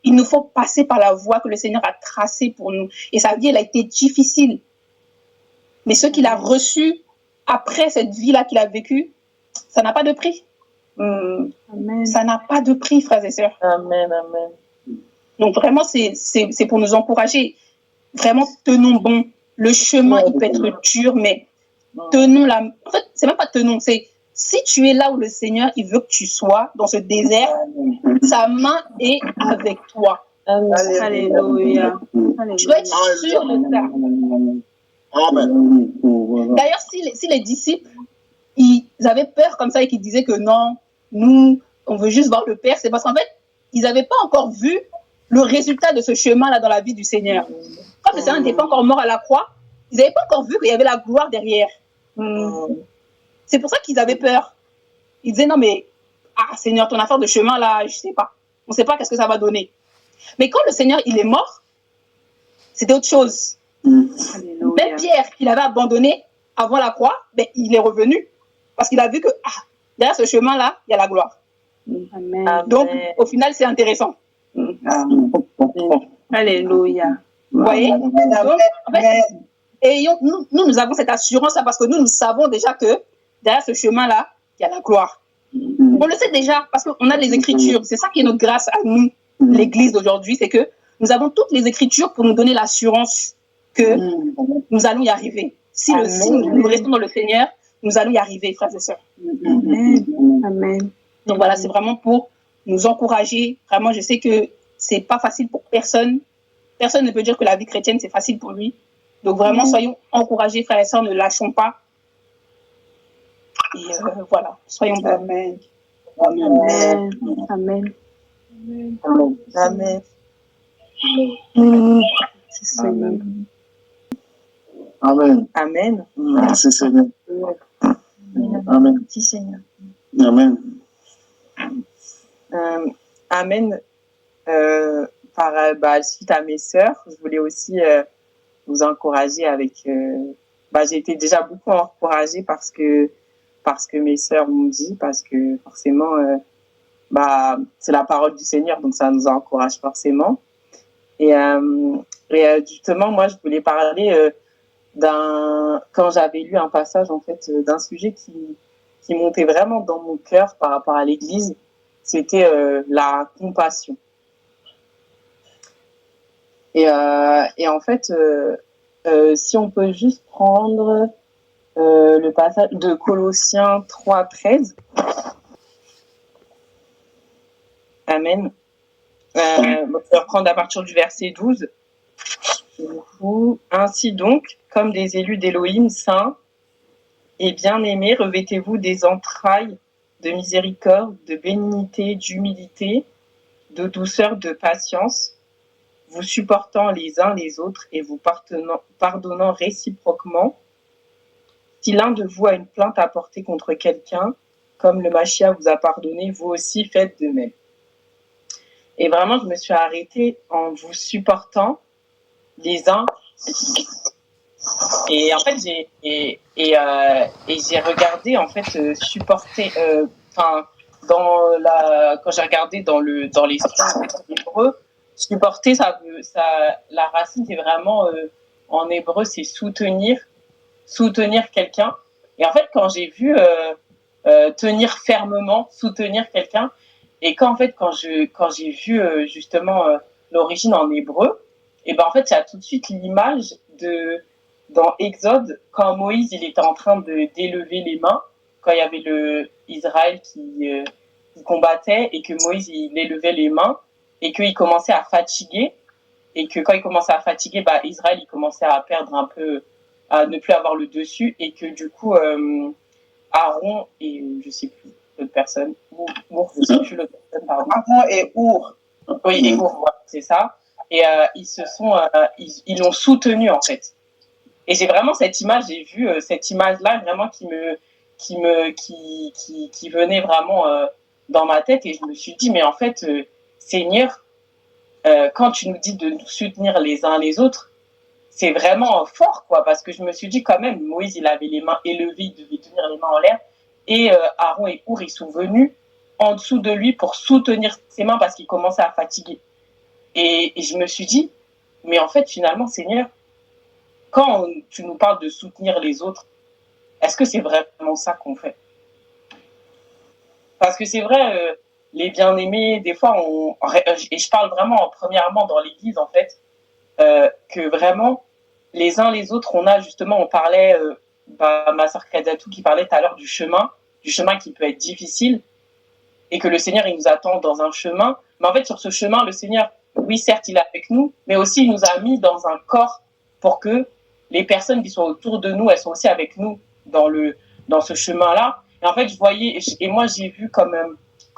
Il nous faut passer par la voie que le Seigneur a tracée pour nous. Et sa vie, elle a été difficile. Mais ce qu'il a reçu après cette vie-là qu'il a vécue, ça n'a pas de prix. Amen. Ça n'a pas de prix, frères et sœurs. Amen, amen. Donc vraiment, c'est pour nous encourager. Vraiment, tenons bon. Le chemin, il peut être dur, mais tenons la... En fait, c'est même pas tenons, c'est si tu es là où le Seigneur, il veut que tu sois, dans ce désert, sa main est avec toi. Alléluia. Tu dois être sûr de ça. D'ailleurs, si les disciples, ils avaient peur comme ça et qu'ils disaient que non, nous, on veut juste voir le Père, c'est parce qu'en fait, ils n'avaient pas encore vu le résultat de ce chemin-là dans la vie du Seigneur. Comme le Seigneur n'était pas encore mort à la croix, ils n'avaient pas encore vu qu'il y avait la gloire derrière. C'est pour ça qu'ils avaient peur. Ils disaient non mais, Seigneur, ton affaire de chemin là, je ne sais pas. On ne sait pas qu'est-ce que ça va donner. Mais quand le Seigneur, il est mort, c'était autre chose. Même Pierre, qu'il avait abandonné avant la croix, il est revenu. parce qu'il a vu que derrière ce chemin-là, il y a la gloire. Amen. Donc, au final, c'est intéressant. Alléluia. Vous voyez? Donc, en fait, nous avons cette assurance-là parce que nous savons déjà que derrière ce chemin-là, il y a la gloire. On le sait déjà parce qu'on a les Écritures. C'est ça qui est notre grâce à nous, l'Église d'aujourd'hui, c'est que nous avons toutes les Écritures pour nous donner l'assurance que nous allons y arriver. Si nous restons dans le Seigneur, nous allons y arriver, frères et sœurs. Amen. Donc voilà, c'est vraiment pour nous encourager. Vraiment, je sais que c'est pas facile pour personne. Personne ne peut dire que la vie chrétienne, c'est facile pour lui. Donc vraiment, soyons encouragés, frères et sœurs, ne lâchons pas. Et voilà, soyons bons. Amen. Amen. Amen. Amen. Merci Seigneur. Amen. Amen. Merci Seigneur. Amen. Merci Seigneur. Amen. Amen. Suite à mes sœurs, je voulais aussi vous encourager avec. J'ai été déjà beaucoup encouragée parce que mes sœurs m'ont dit, parce que forcément, c'est la parole du Seigneur, donc ça nous encourage forcément. Et justement, moi, je voulais parler quand j'avais lu un passage en fait d'un sujet qui montait vraiment dans mon cœur par rapport à l'Église, c'était la compassion. Et en fait, si on peut juste prendre le passage de Colossiens 3:13. Amen. Je vais reprendre à partir du verset 12. Ainsi donc, comme des élus d'Élohim saints et bien-aimés, revêtez-vous des entrailles de miséricorde, de bénignité, d'humilité, de douceur, de patience, vous supportant les uns les autres et vous pardonnant réciproquement. Si l'un de vous a une plainte à porter contre quelqu'un, comme le Machia vous a pardonné, vous aussi faites de même. Et vraiment, je me suis arrêtée en vous supportant les uns. Et en fait, j'ai regardé en fait supporter. Quand j'ai regardé dans les styles hébreux, supporter, la racine c'est vraiment en hébreu, c'est soutenir quelqu'un. Et en fait, quand j'ai vu tenir fermement, soutenir quelqu'un, et quand j'ai vu justement l'origine en hébreu, et ben en fait, il y a tout de suite l'image dans Exode, quand Moïse il était en train d'élever les mains, quand il y avait le Israël qui combattait et que Moïse il élevait les mains et qu'il commençait à fatiguer, et que quand il commençait à fatiguer, Israël il commençait à perdre un peu, à ne plus avoir le dessus, et que du coup Aaron et je sais plus l'autre personne, je sais plus l'autre personne, pardon. Aaron et Our. Oui, et Our, voilà, c'est ça. Et ils l'ont soutenu en fait. Et j'ai vraiment cette image, j'ai vu cette image-là vraiment qui venait vraiment dans ma tête, et je me suis dit, mais en fait, Seigneur, quand tu nous dis de nous soutenir les uns les autres, c'est vraiment fort, quoi, parce que je me suis dit quand même, Moïse, il avait les mains élevées, il devait tenir les mains en l'air, et Aaron et Our, ils sont venus en dessous de lui pour soutenir ses mains parce qu'il commençait à fatiguer. Et je me suis dit, mais en fait, finalement, Seigneur, quand tu nous parles de soutenir les autres, est-ce que c'est vraiment ça qu'on fait? Parce que c'est vrai, les bien-aimés, des fois, et je parle vraiment premièrement dans l'Église, en fait, que vraiment, les uns les autres, on parlait, ma sœur Kadiatou qui parlait tout à l'heure du chemin qui peut être difficile, et que le Seigneur, il nous attend dans un chemin. Mais en fait, sur ce chemin, le Seigneur, oui, certes, il est avec nous, mais aussi, il nous a mis dans un corps pour que les personnes qui sont autour de nous, elles sont aussi avec nous dans ce chemin-là. Et en fait, je voyais, et moi, j'ai vu comme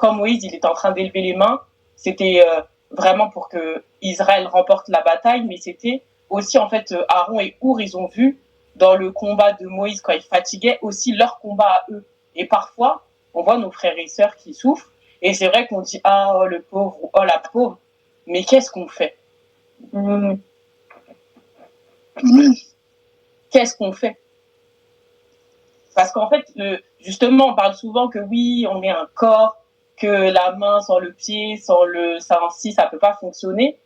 Moïse, il était en train d'élever les mains, c'était vraiment pour que Israël remporte la bataille, mais c'était aussi, en fait, Aaron et Our, ils ont vu dans le combat de Moïse, quand il fatiguait, aussi leur combat à eux. Et parfois, on voit nos frères et sœurs qui souffrent, et c'est vrai qu'on dit, ah, oh, le pauvre, ou oh, la pauvre, mais qu'est-ce qu'on fait? Qu'est-ce qu'on fait? Parce qu'en fait, justement, on parle souvent que oui, on est un corps, que la main sans le pied, sans ça peut pas fonctionner.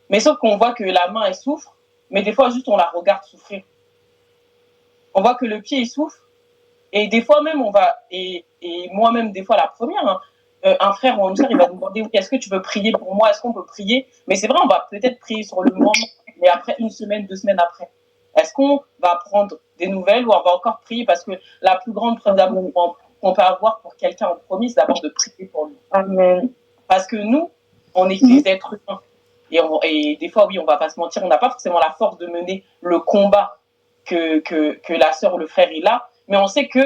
Mais sauf qu'on voit que la main, elle souffre, mais des fois, juste, on la regarde souffrir. On voit que le pied, il souffre, et des fois même, et moi-même, des fois, la première, hein, un frère ou une sœur, il va nous demander, oui, est-ce que tu veux prier pour moi? Est-ce qu'on peut prier? Mais c'est vrai, on va peut-être prier sur le moment, mais après, 1 semaine, 2 semaines après. Est-ce qu'on va prendre des nouvelles ou on va encore prier? Parce que la plus grande preuve d'amour qu'on peut avoir pour quelqu'un en premier, c'est d'abord de prier pour lui. Amen. Parce que nous, on est des êtres humains. Et des fois, oui, on va pas se mentir, on n'a pas forcément la force de mener le combat que la sœur ou le frère il a, mais on sait que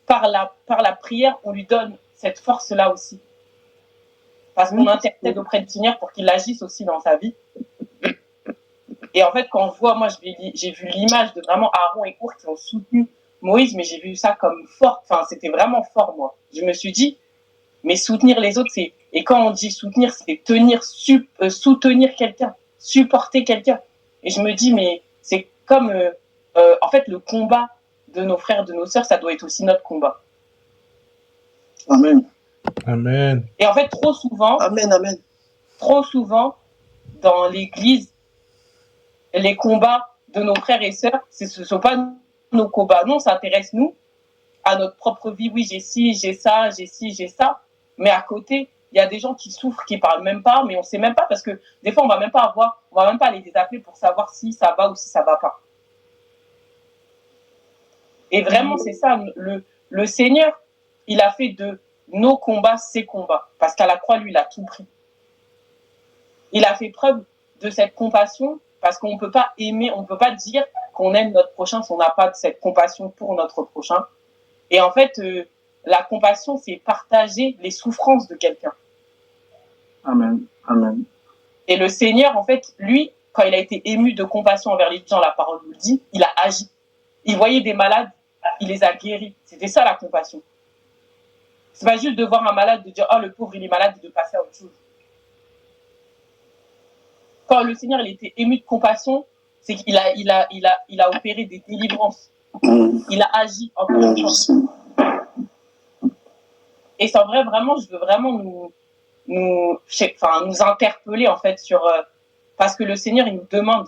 par la prière, on lui donne cette force-là aussi. Parce qu'on intercède auprès du Seigneur pour qu'il agisse aussi dans sa vie. Et en fait, quand on voit, moi, j'ai vu l'image de vraiment Aaron et Hur qui ont soutenu Moïse, mais j'ai vu ça comme fort. Enfin, c'était vraiment fort, moi. Je me suis dit, mais soutenir les autres, et quand on dit soutenir, c'est soutenir quelqu'un, supporter quelqu'un. Et je me dis, mais c'est comme, en fait, le combat de nos frères, de nos sœurs, ça doit être aussi notre combat. Amen. Amen. Et en fait, trop souvent, dans l'église, les combats de nos frères et sœurs, ce ne sont pas nos combats. Nous, on s'intéresse, nous, à notre propre vie. Oui, j'ai ci, j'ai ça, j'ai ci, j'ai ça. Mais à côté, il y a des gens qui souffrent, qui parlent même pas, mais on sait même pas parce que des fois, on va même pas les appeler pour savoir si ça va ou si ça va pas. Et vraiment, c'est ça. Le Seigneur, il a fait de nos combats ses combats. Parce qu'à la croix, lui, il a tout pris. Il a fait preuve de cette compassion parce qu'on ne peut pas aimer, on ne peut pas dire qu'on aime notre prochain si on n'a pas de cette compassion pour notre prochain. Et en fait, la compassion, c'est partager les souffrances de quelqu'un. Amen. Amen. Et le Seigneur, en fait, lui, quand il a été ému de compassion envers les gens, la parole nous le dit, il a agi. Il voyait des malades, il les a guéris. C'était ça la compassion. C'est pas juste de voir un malade, de dire « Oh, le pauvre, il est malade » et de passer à autre chose. Quand le Seigneur il était ému de compassion, c'est qu'il a opéré des délivrances. Il a agi encore une fois. Et c'est vrai, vraiment, je veux vraiment nous interpeller en fait sur parce que le Seigneur il nous demande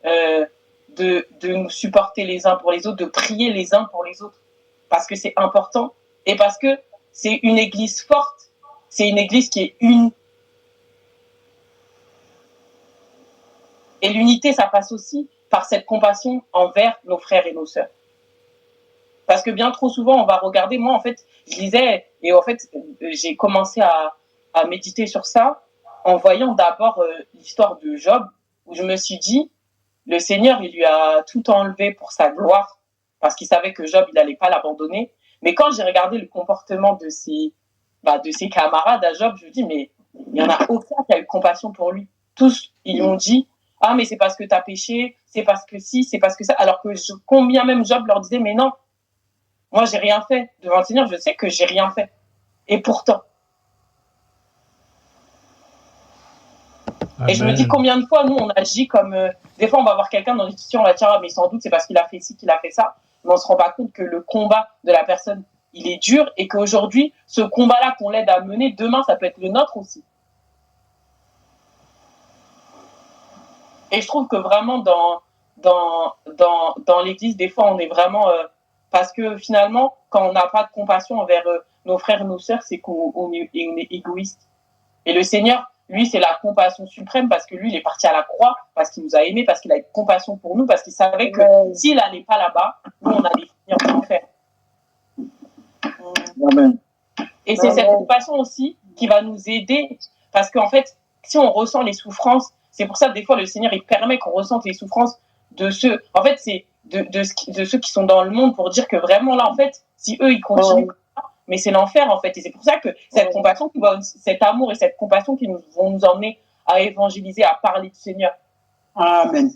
de nous supporter les uns pour les autres, de prier les uns pour les autres, parce que c'est important et parce que c'est une église forte, c'est une église qui est unie. Et l'unité, ça passe aussi par cette compassion envers nos frères et nos sœurs. Parce que bien trop souvent, on va regarder, moi en fait, je lisais, et en fait, j'ai commencé à méditer sur ça, en voyant d'abord l'histoire de Job, où je me suis dit, le Seigneur, il lui a tout enlevé pour sa gloire, parce qu'il savait que Job, il n'allait pas l'abandonner. Mais quand j'ai regardé le comportement de ses camarades à Job, je me dis, mais il n'y en a aucun qui a eu compassion pour lui. Tous, ils lui ont dit, ah, mais c'est parce que tu as péché, c'est parce que si, c'est parce que ça. Alors que combien même Job leur disait, mais non, moi, j'ai rien fait. Devant le Seigneur, je sais que j'ai rien fait. Et pourtant. Amen. Et je me dis combien de fois, nous, on agit comme... des fois, on va voir quelqu'un dans l'institution, on va dire, ah, mais sans doute, c'est parce qu'il a fait ci, qu'il a fait ça. Mais on ne se rend pas compte que le combat de la personne, il est dur et qu'aujourd'hui, ce combat-là qu'on l'aide à mener, demain, ça peut être le nôtre aussi. Et je trouve que vraiment, dans l'église, des fois, on est vraiment... parce que finalement, quand on n'a pas de compassion envers nos frères et nos sœurs, c'est qu'on est égoïste. Et le Seigneur, lui, c'est la compassion suprême parce que lui, il est parti à la croix, parce qu'il nous a aimés, parce qu'il a eu compassion pour nous, parce qu'il savait que s'il n'allait pas là-bas, nous, on allait finir en enfer. Amen. Et c'est cette compassion aussi qui va nous aider parce qu'en fait, si on ressent les souffrances, c'est pour ça que des fois, le Seigneur, il permet qu'on ressente les souffrances de ceux... En fait, c'est de ceux qui sont dans le monde pour dire que vraiment, là, en fait, si eux, ils continuent... Mais c'est l'enfer, en fait. Et c'est pour ça que cette compassion, cet amour et cette compassion qui vont nous emmener à évangéliser, à parler du Seigneur. Amen.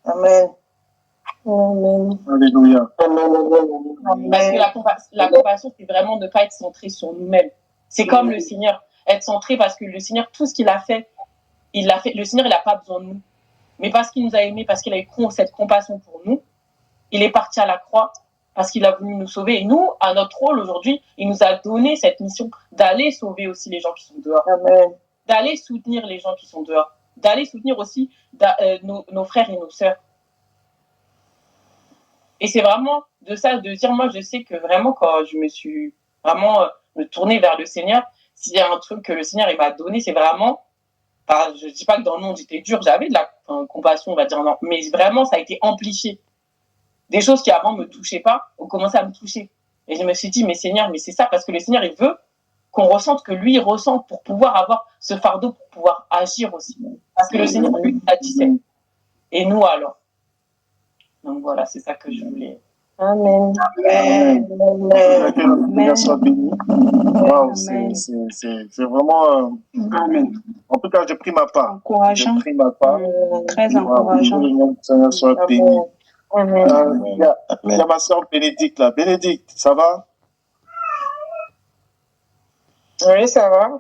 Amen. Amen. Alléluia. Parce que la compassion, c'est vraiment ne pas être centré sur nous-mêmes. C'est comme le Seigneur. Être centré parce que le Seigneur, tout ce qu'il a fait, il l'a fait. Le Seigneur, il n'a pas besoin de nous. Mais parce qu'il nous a aimés, parce qu'il a eu cette compassion pour nous, il est parti à la croix parce qu'il a voulu nous sauver. Et nous, à notre rôle aujourd'hui, il nous a donné cette mission d'aller sauver aussi les gens qui sont dehors, d'aller soutenir les gens qui sont dehors, d'aller soutenir aussi nos frères et nos sœurs. Et c'est vraiment de ça, de dire, moi, je sais que vraiment, quand je me suis vraiment me tourner vers le Seigneur, s'il y a un truc que le Seigneur il m'a donné, c'est vraiment, je dis pas que dans le monde j'étais dur, j'avais de la compassion, on va dire, non, mais vraiment, ça a été amplifié. Des choses qui avant me touchaient pas ont commencé à me toucher. Et je me suis dit, mais Seigneur, mais c'est ça, parce que le Seigneur, il veut qu'on ressente que lui, il ressent pour pouvoir avoir ce fardeau, pour pouvoir agir aussi. Parce que le Seigneur, lui, il a dit c'est. Et nous, alors. Donc voilà, c'est ça que je voulais. Amen. Amen. Que la prière soit bénie. Wow, c'est vraiment. Amen. En tout cas, j'ai pris ma part. Encourageant. J'ai pris ma part. Très encourageant. Que le nom du Seigneur soit béni. Il y a ma soeur Bénédicte là. Bénédicte, ça va? Oui, ça va.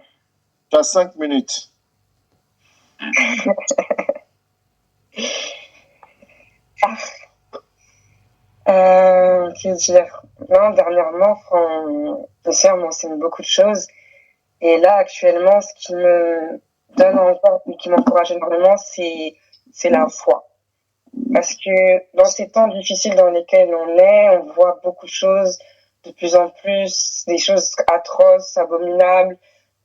Tu as 5 minutes. Que dire? Non, dernièrement, le Seigneur m'enseigne beaucoup de choses. Et là, actuellement, ce qui me donne encore et qui m'encourage énormément, c'est la foi. Parce que dans ces temps difficiles dans lesquels on est, on voit beaucoup de choses, de plus en plus, des choses atroces, abominables.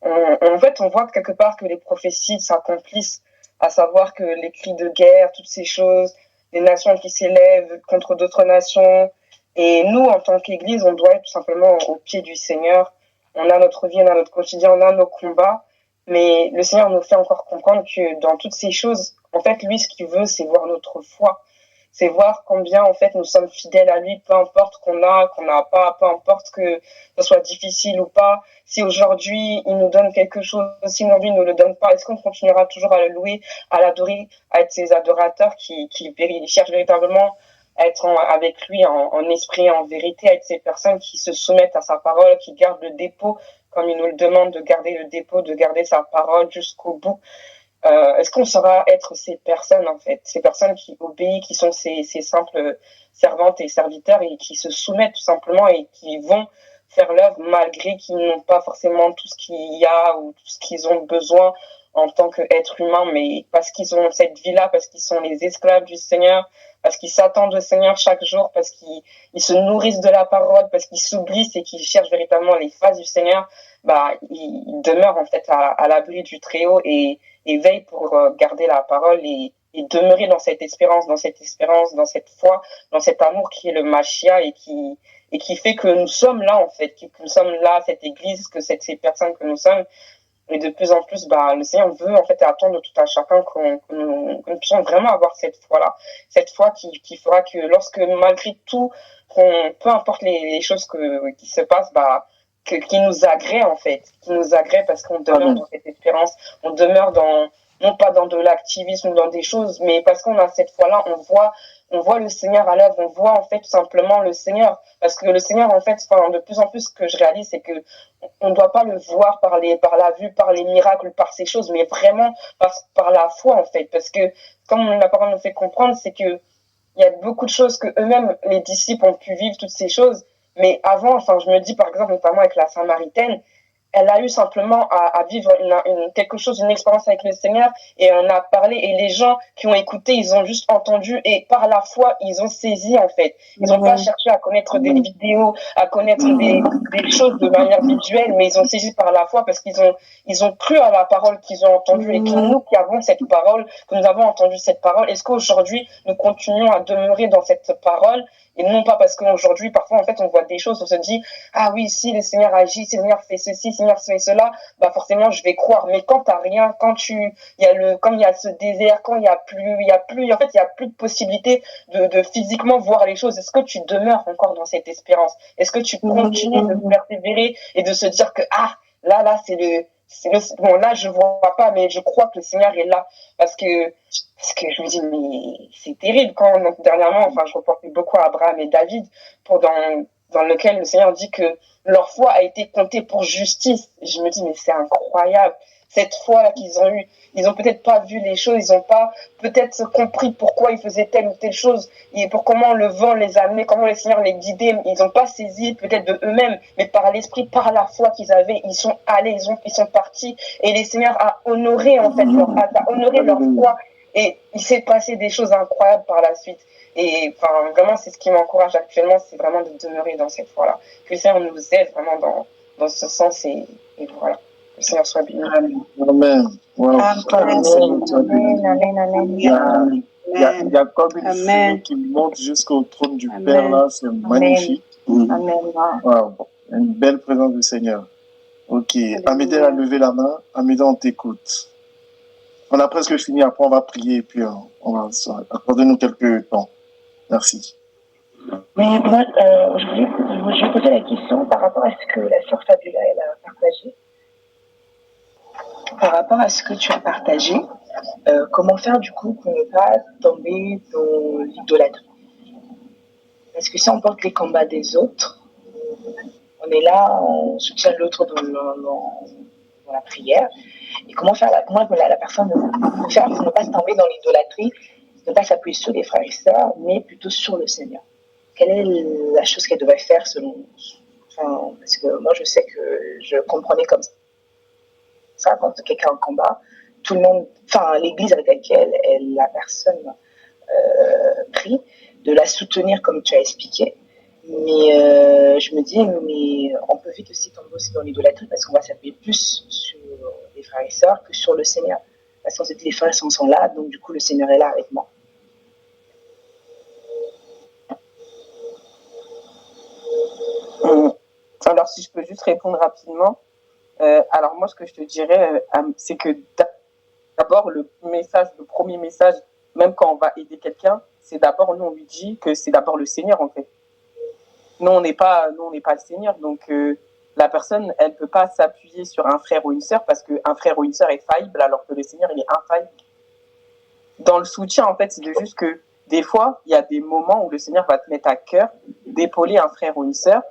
En fait, on voit quelque part que les prophéties s'accomplissent, à savoir que les cris de guerre, toutes ces choses, les nations qui s'élèvent contre d'autres nations. Et nous, en tant qu'Église, on doit être tout simplement au pied du Seigneur. On a notre vie, on a notre quotidien, on a nos combats. Mais le Seigneur nous fait encore comprendre que dans toutes ces choses, en fait, lui, ce qu'il veut, c'est voir notre foi. C'est voir combien, en fait, nous sommes fidèles à lui, peu importe qu'on n'a pas, peu importe que ce soit difficile ou pas. Si aujourd'hui, il nous donne quelque chose, si aujourd'hui, il ne nous le donne pas, est-ce qu'on continuera toujours à le louer, à l'adorer, à être ses adorateurs qui cherchent véritablement à être avec lui en esprit et en vérité, à être ces personnes qui se soumettent à sa parole, qui gardent le dépôt, comme il nous le demande de garder le dépôt, de garder sa parole jusqu'au bout. Est-ce qu'on saura être ces personnes, en fait, ces personnes qui obéissent, qui sont ces simples servantes et serviteurs et qui se soumettent tout simplement et qui vont faire l'œuvre malgré qu'ils n'ont pas forcément tout ce qu'il y a ou tout ce qu'ils ont besoin en tant qu'être humain, mais parce qu'ils ont cette vie-là, parce qu'ils sont les esclaves du Seigneur, parce qu'ils s'attendent au Seigneur chaque jour, parce qu'ils se nourrissent de la parole, parce qu'ils s'oublient et qu'ils cherchent véritablement les faces du Seigneur, ils demeurent en fait à l'abri du Très-Haut et veillent pour garder la parole et demeurer dans cette espérance, dans cette foi, dans cet amour qui est le Machia et qui fait que nous sommes là en fait, que nous sommes là, cette église, que ces personnes que nous sommes. Et de plus en plus, le Seigneur veut en fait attendre de tout à chacun que nous puissions vraiment avoir cette foi-là. Cette foi qui fera que lorsque, malgré tout, peu importe les choses qui se passent, qui nous agrée en fait. Qui nous agrée parce qu'on demeure dans cette espérance. On demeure non pas dans de l'activisme ou dans des choses, mais parce qu'on a cette foi-là, on voit le Seigneur à l'œuvre, on voit en fait tout simplement le Seigneur. Parce que le Seigneur, en fait, de plus en plus, ce que je réalise, c'est que on ne doit pas le voir par la vue, par les miracles, par ces choses, mais vraiment par la foi, en fait. Parce que, comme la parole nous fait comprendre, c'est que il y a beaucoup de choses que eux-mêmes, les disciples, ont pu vivre, toutes ces choses. Mais avant, je me dis, par exemple, notamment avec la Samaritaine, elle a eu simplement à vivre quelque chose, une expérience avec le Seigneur, et on a parlé, et les gens qui ont écouté, ils ont juste entendu, et par la foi, ils ont saisi, en fait. Ils n'ont pas cherché à connaître des vidéos, à connaître des choses de manière visuelle, mais ils ont saisi par la foi parce qu'ils ont cru à la parole qu'ils ont entendue, et que nous qui avons cette parole, que nous avons entendu cette parole, est-ce qu'aujourd'hui, nous continuons à demeurer dans cette parole? Et non pas parce qu'aujourd'hui, parfois, en fait, on voit des choses, on se dit, ah oui, si le Seigneur agit, si le Seigneur fait ceci, le Seigneur fait cela, forcément, je vais croire. Mais quand t'as rien, quand il y a ce désert, quand il y a plus de possibilité de physiquement voir les choses, est-ce que tu demeures encore dans cette espérance? Est-ce que tu continues de persévérer et de se dire que, là, là, je vois pas, mais je crois que le Seigneur est là. Parce que je me dis, mais c'est terrible donc, dernièrement, je reportais beaucoup à Abraham et David dans lequel le Seigneur dit que leur foi a été comptée pour justice. Et je me dis, mais c'est incroyable. cette foi-là qu'ils ont eue. Ils n'ont peut-être pas vu les choses, ils n'ont pas peut-être compris pourquoi ils faisaient telle ou telle chose, et pour comment le vent les amenait, comment le Seigneur les guidait. Ils n'ont pas saisi peut-être de eux-mêmes, mais par l'esprit, par la foi qu'ils avaient, ils sont allés, ils sont partis, et le Seigneur a honoré en fait a honoré leur foi, et il s'est passé des choses incroyables par la suite. Et enfin, vraiment, c'est ce qui m'encourage actuellement, c'est vraiment de demeurer dans cette foi-là. Que le Seigneur nous aide vraiment dans ce sens, et voilà. Que le Seigneur soit béni. Amen. Wow. Amen. Il y a comme une fumée qui monte jusqu'au trône du Père là, c'est magnifique. Amen. Wow. Une belle présence du Seigneur. Ok, Amédée a levé la main. Amédée, on t'écoute. On a presque fini, après on va prier et puis on va accorder nous quelques temps. Merci. Mais moi, je vais poser la question par rapport à ce que la sœur Fabiola elle a partagé. Par rapport à ce que tu as partagé, comment faire du coup pour ne pas tomber dans l'idolâtrie? Parce que si on porte les combats des autres, on est là, on soutient l'autre dans la prière. Et comment la personne peut faire pour ne pas tomber dans l'idolâtrie, ne pas s'appuyer sur les frères et sœurs, mais plutôt sur le Seigneur? Quelle est la chose qu'elle devrait faire selon parce que moi je sais que je comprenais comme ça quand quelqu'un est en combat, tout le monde, l'église avec laquelle la personne prie, de la soutenir comme tu as expliqué. Mais je me dis, mais on peut vite aussi tomber aussi dans l'idolâtrie parce qu'on va s'appuyer plus sur les frères et sœurs que sur le Seigneur. Parce qu'on se dit, les frères sont là, donc du coup le Seigneur est là avec moi. Alors, si je peux juste répondre rapidement. Alors, moi, ce que je te dirais, c'est que d'abord, le premier message, même quand on va aider quelqu'un, c'est d'abord, nous, on lui dit que c'est d'abord le Seigneur, en fait. Nous, on n'est pas le Seigneur. Donc, la personne, elle ne peut pas s'appuyer sur un frère ou une sœur parce qu'un frère ou une sœur est faillible alors que le Seigneur, il est infaillible. Dans le soutien, en fait, c'est juste que des fois, il y a des moments où le Seigneur va te mettre à cœur d'épauler un frère ou une sœur,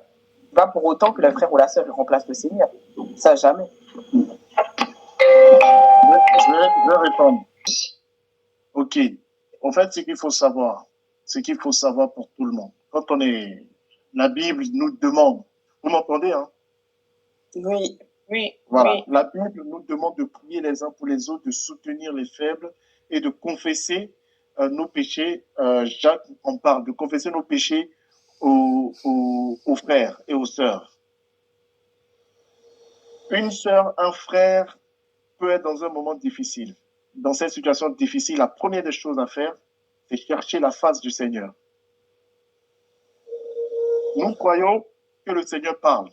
pas pour autant que le frère ou la sœur remplace le Seigneur. Ça, jamais. Je vais répondre. Ok. En fait, ce qu'il faut savoir pour tout le monde. Quand la Bible nous demande, vous m'entendez, hein? Oui. Voilà. Oui. La Bible nous demande de prier les uns pour les autres, de soutenir les faibles et de confesser nos péchés. Jacques en parle, de confesser nos péchés aux frères et aux sœurs. Une sœur, un frère peut être dans un moment difficile. Dans cette situation difficile, la première des choses à faire, c'est chercher la face du Seigneur. Nous croyons que le Seigneur parle.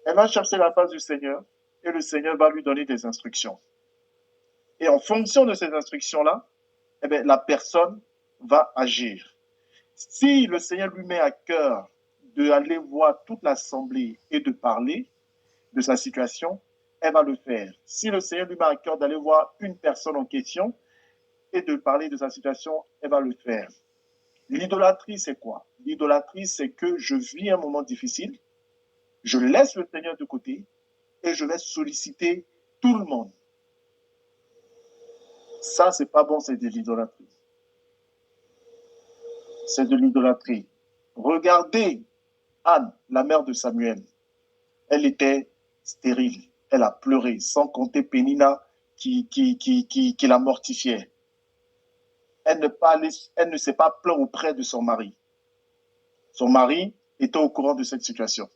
Elle va chercher la face du Seigneur et le Seigneur va lui donner des instructions. Et en fonction de ces instructions-là, la personne va agir. Si le Seigneur lui met à cœur d'aller voir toute l'assemblée et de parler de sa situation, elle va le faire. Si le Seigneur lui met à cœur d'aller voir une personne en question et de parler de sa situation, elle va le faire. L'idolâtrie, c'est quoi? L'idolâtrie, c'est que je vis un moment difficile, je laisse le Seigneur de côté et je vais solliciter tout le monde. Ça, c'est pas bon, c'est de l'idolâtrie. C'est de l'idolâtrie. Regardez Anne, la mère de Samuel. Elle était stérile. Elle a pleuré, sans compter Pénina qui la mortifiait. Elle ne s'est pas plainte auprès de son mari. Son mari était au courant de cette situation.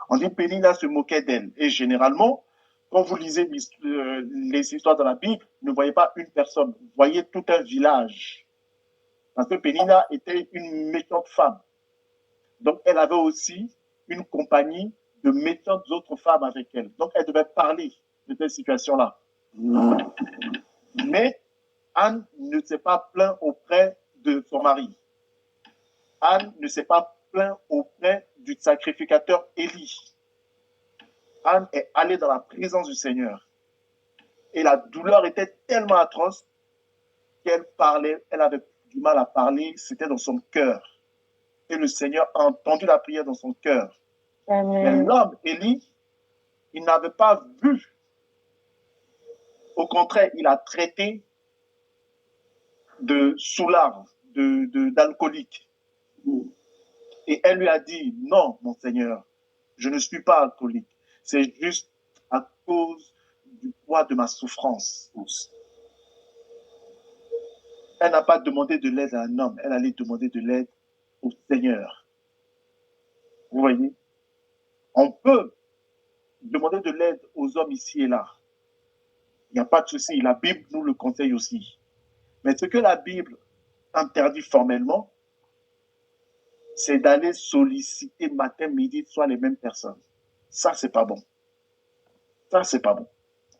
On dit Pénina se moquait d'elle. Et généralement, quand vous lisez les histoires dans la Bible, ne voyez pas une personne, vous voyez tout un village. Parce que Pénina était une méchante femme. Donc, elle avait aussi une compagnie de méchantes autres femmes avec elle. Donc, elle devait parler de cette situation-là. Mais Anne ne s'est pas plainte auprès de son mari. Anne ne s'est pas plainte auprès du sacrificateur Élie. Anne est allée dans la présence du Seigneur. Et la douleur était tellement atroce qu'elle parlait, elle avait du mal à parler, c'était dans son cœur. Et le Seigneur a entendu la prière dans son cœur. Mais l'homme, Élie, il n'avait pas vu Au contraire, il a traité de soulard, d'alcoolique. Et elle lui a dit, non, mon Seigneur, je ne suis pas alcoolique. C'est juste à cause du poids de ma souffrance. Elle n'a pas demandé de l'aide à un homme, elle allait demander de l'aide au Seigneur. Vous voyez? On peut demander de l'aide aux hommes ici et là. Il n'y a pas de souci, la Bible nous le conseille aussi. Mais ce que la Bible interdit formellement, c'est d'aller solliciter matin, midi, soit les mêmes personnes. Ça, c'est pas bon. Ça, c'est pas bon.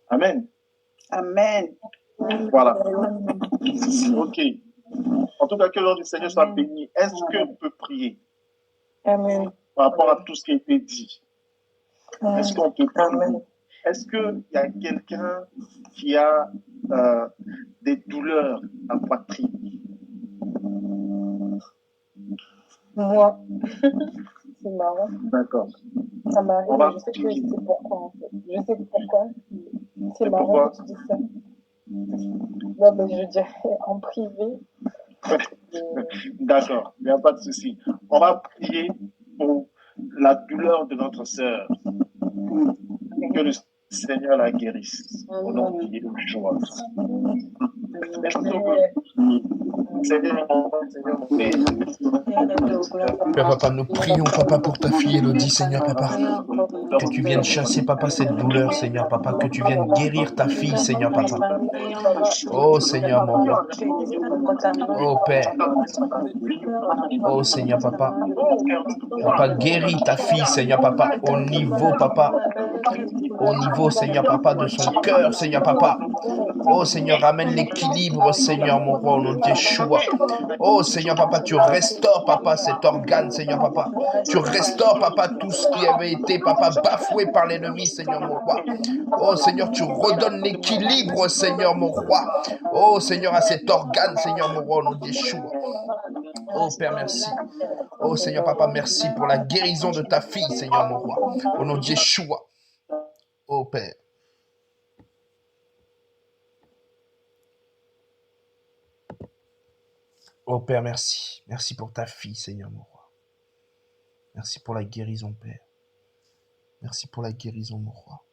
Amen. Amen. Voilà. Ok. En tout cas, que le nom du Seigneur soit béni. Est-ce qu'on peut prier? Amen. Par rapport à tout ce qui a été dit. Est-ce qu'on peut prier? Amen. Est-ce qu'il y a quelqu'un qui a des douleurs à poitrine? Moi. C'est marrant. D'accord. Ça m'arrive, On va mais je sais que prier. c'est pourquoi, en fait. Je sais pourquoi. C'est C'est marrant pourquoi? que tu dis ça. Non, mais je dirais en privé. D'accord, il n'y a pas de souci. On va prier pour la douleur de notre sœur. Que le Seigneur la guérisse. Au nom de Yeshua. Est-ce qu'on peut Seigneur, mon Père. Père Papa, nous prions Papa pour ta fille Elodie, Seigneur Papa. Que tu viennes chasser Papa cette douleur, Seigneur Papa. Que tu viennes guérir ta fille, Seigneur Papa. Oh Seigneur mon roi. Oh Père. Oh Seigneur Papa. Papa, guéris ta fille, Seigneur Papa. Au niveau Papa. Au niveau, Seigneur Papa, de son cœur, Seigneur Papa. Oh Seigneur, ramène l'équilibre, Seigneur mon roi, au nom de Yeshua. Oh Seigneur Papa, tu restaures, Papa, cet organe, Seigneur Papa. Tu restaures, Papa, tout ce qui avait été, Papa, bafoué par l'ennemi, Seigneur mon roi. Oh Seigneur, tu redonnes l'équilibre, Seigneur mon roi. Oh Seigneur, à cet organe, Seigneur mon roi, au nom de Yeshua. Oh Père, merci. Oh Seigneur Papa, merci pour la guérison de ta fille, Seigneur mon roi, au nom de Yeshua. Oh Père. Oh Père, merci. Merci pour ta fille, Seigneur mon roi. Merci pour la guérison, Père. Merci pour la guérison, mon roi.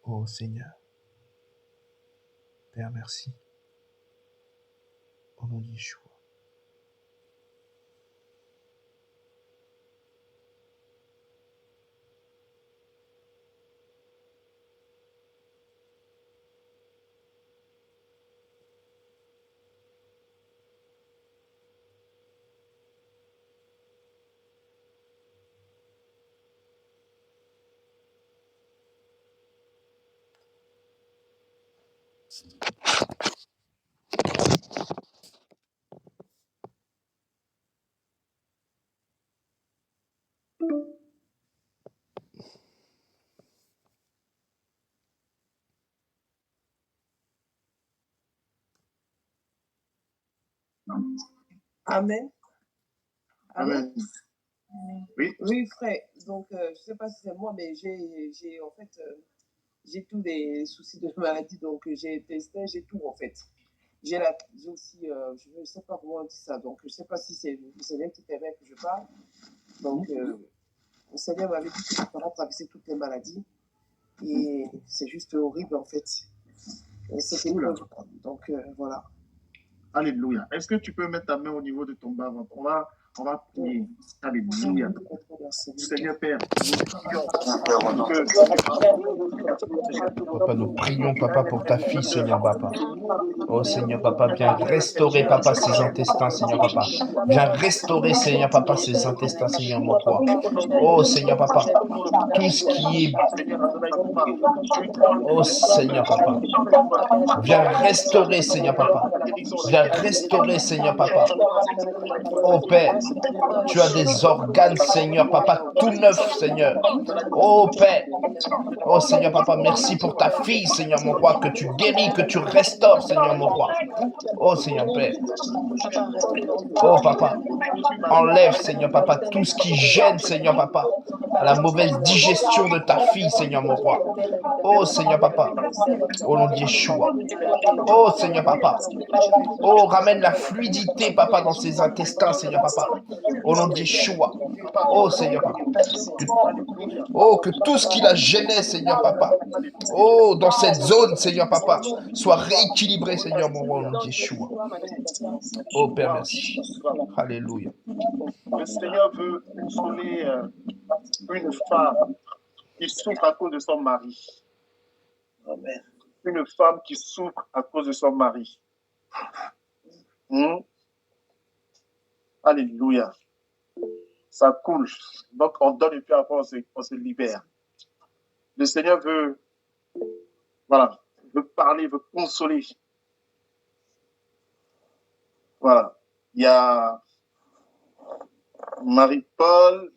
Oh Seigneur. Père, merci. Au nom de Yeshua. Amen. Amen. Oui. Oui, frère. Donc, je ne sais pas si c'est moi, mais j'ai en fait, j'ai tous les soucis de maladie. Donc, j'ai testé, j'ai tout en fait. J'ai aussi, je ne sais pas comment on dit ça. Donc, je ne sais pas si c'est le Seigneur qui t'aimait que je parle. Donc, le Seigneur m'avait dit que je pourrais traverser toutes les maladies. Et c'est juste horrible en fait. Et c'était Oula. donc, voilà. Alléluia. Est-ce que tu peux mettre ta main au niveau de ton bas-ventre? On va prier. Alléluia. Seigneur Père, Papa, nous prions, Papa, pour ta fille, Seigneur Papa. Oh Seigneur Papa, viens restaurer, Papa, ses intestins, Seigneur Papa. Viens restaurer, Seigneur Papa, ses intestins, Seigneur mon roi. Oh Seigneur Papa, tout ce qui est... Oh Seigneur Papa, viens restaurer, Seigneur Papa. Viens restaurer, Seigneur Papa. Oh Père, Tu as des organes, Seigneur, papa, tout neufs, Seigneur. Oh, Père. Oh, Seigneur, papa, merci pour ta fille, Seigneur, mon roi, que tu guéris, que tu restaures, Seigneur, mon roi. Oh, Seigneur, Père. Oh, papa. Enlève, Seigneur, papa, tout ce qui gêne, Seigneur, papa, à la mauvaise digestion de ta fille, Seigneur, mon roi. Oh, Seigneur, papa. Au nom de Yeshua. Oh, Seigneur, papa. Oh, ramène la fluidité, papa, dans ses intestins, Seigneur, papa. Au nom de Yeshua. Oh, Seigneur, papa. Oh, que tout ce qui la gênait, Seigneur, papa. Oh, dans cette zone, Seigneur, papa, soit rééquilibré, Seigneur, mon roi, au nom de Yeshua. Oh, Père, merci. Alléluia. Le Seigneur veut consoler une femme qui souffre à cause de son mari. Amen. Une femme qui souffre à cause de son mari. Alléluia. Ça coule. Donc on donne et puis après on se libère. Le Seigneur veut, voilà, veut parler, veut consoler. Voilà. Il y a Marie-Paul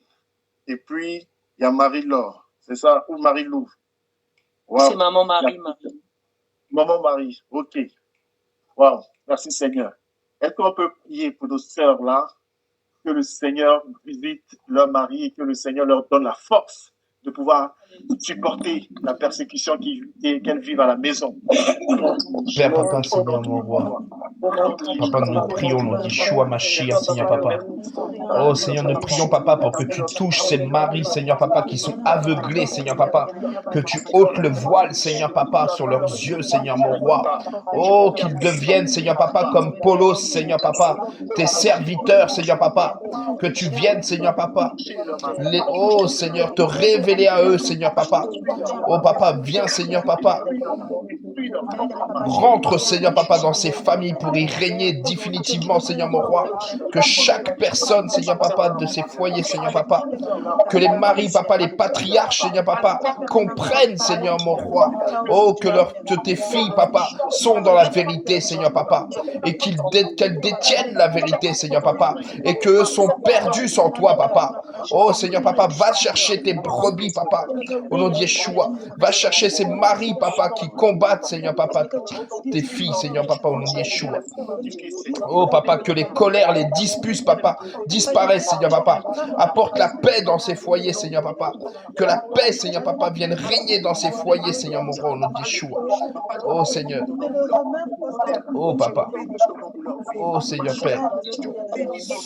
et puis il y a Marie-Laure. C'est ça? Ou Marie-Lou? Wow. C'est Maman Marie. Maman Marie, ok. Wow, merci Seigneur. Est-ce qu'on peut prier pour nos sœurs là, que le Seigneur visite leur mari et que le Seigneur leur donne la force de pouvoir supporter la persécution qu'elles vivent à la maison. Père, papa, Seigneur, mon roi. Papa, nous prions, nous dit Yeshua Mashiach, Seigneur, papa. Oh, Seigneur, nous prions, papa, pour que tu touches ces maris, Seigneur, papa, qui sont aveuglés, Seigneur, papa. Que tu ôtes le voile, Seigneur, papa, sur leurs yeux, Seigneur, mon roi. Oh, qu'ils deviennent, Seigneur, papa, comme Paulos, Seigneur, papa. Tes serviteurs, Seigneur, papa. Que tu viennes, Seigneur, papa. Oh, Seigneur, te révéler à eux, Seigneur, papa. Oh, papa, viens, Seigneur, papa. Rentre, Seigneur, papa, dans ces familles pour y régner définitivement, Seigneur, mon roi. Que chaque personne, Seigneur, papa, de ces foyers, Seigneur, papa, que les maris, papa, les patriarches, Seigneur, papa, comprennent, Seigneur, mon roi. Oh, que tes filles, papa, sont dans la vérité, Seigneur, papa, et qu'elles détiennent la vérité, Seigneur, papa, et qu'eux sont perdus sans toi, papa. Oh, Seigneur, papa, va chercher tes brebis, papa, au nom de Yeshua. Va chercher ces maris, papa, qui combattent, Seigneur, papa, tes filles, Seigneur, papa, au nom de Yeshua. Oh, papa, que les colères, les disputes, papa, disparaissent, Seigneur, papa. Apporte la paix dans ces foyers, Seigneur, papa. Que la paix, Seigneur, papa, vienne régner dans ces foyers, Seigneur, mon roi, au nom de Yeshua. Oh, Seigneur. Oh, papa. Oh, Seigneur, Père.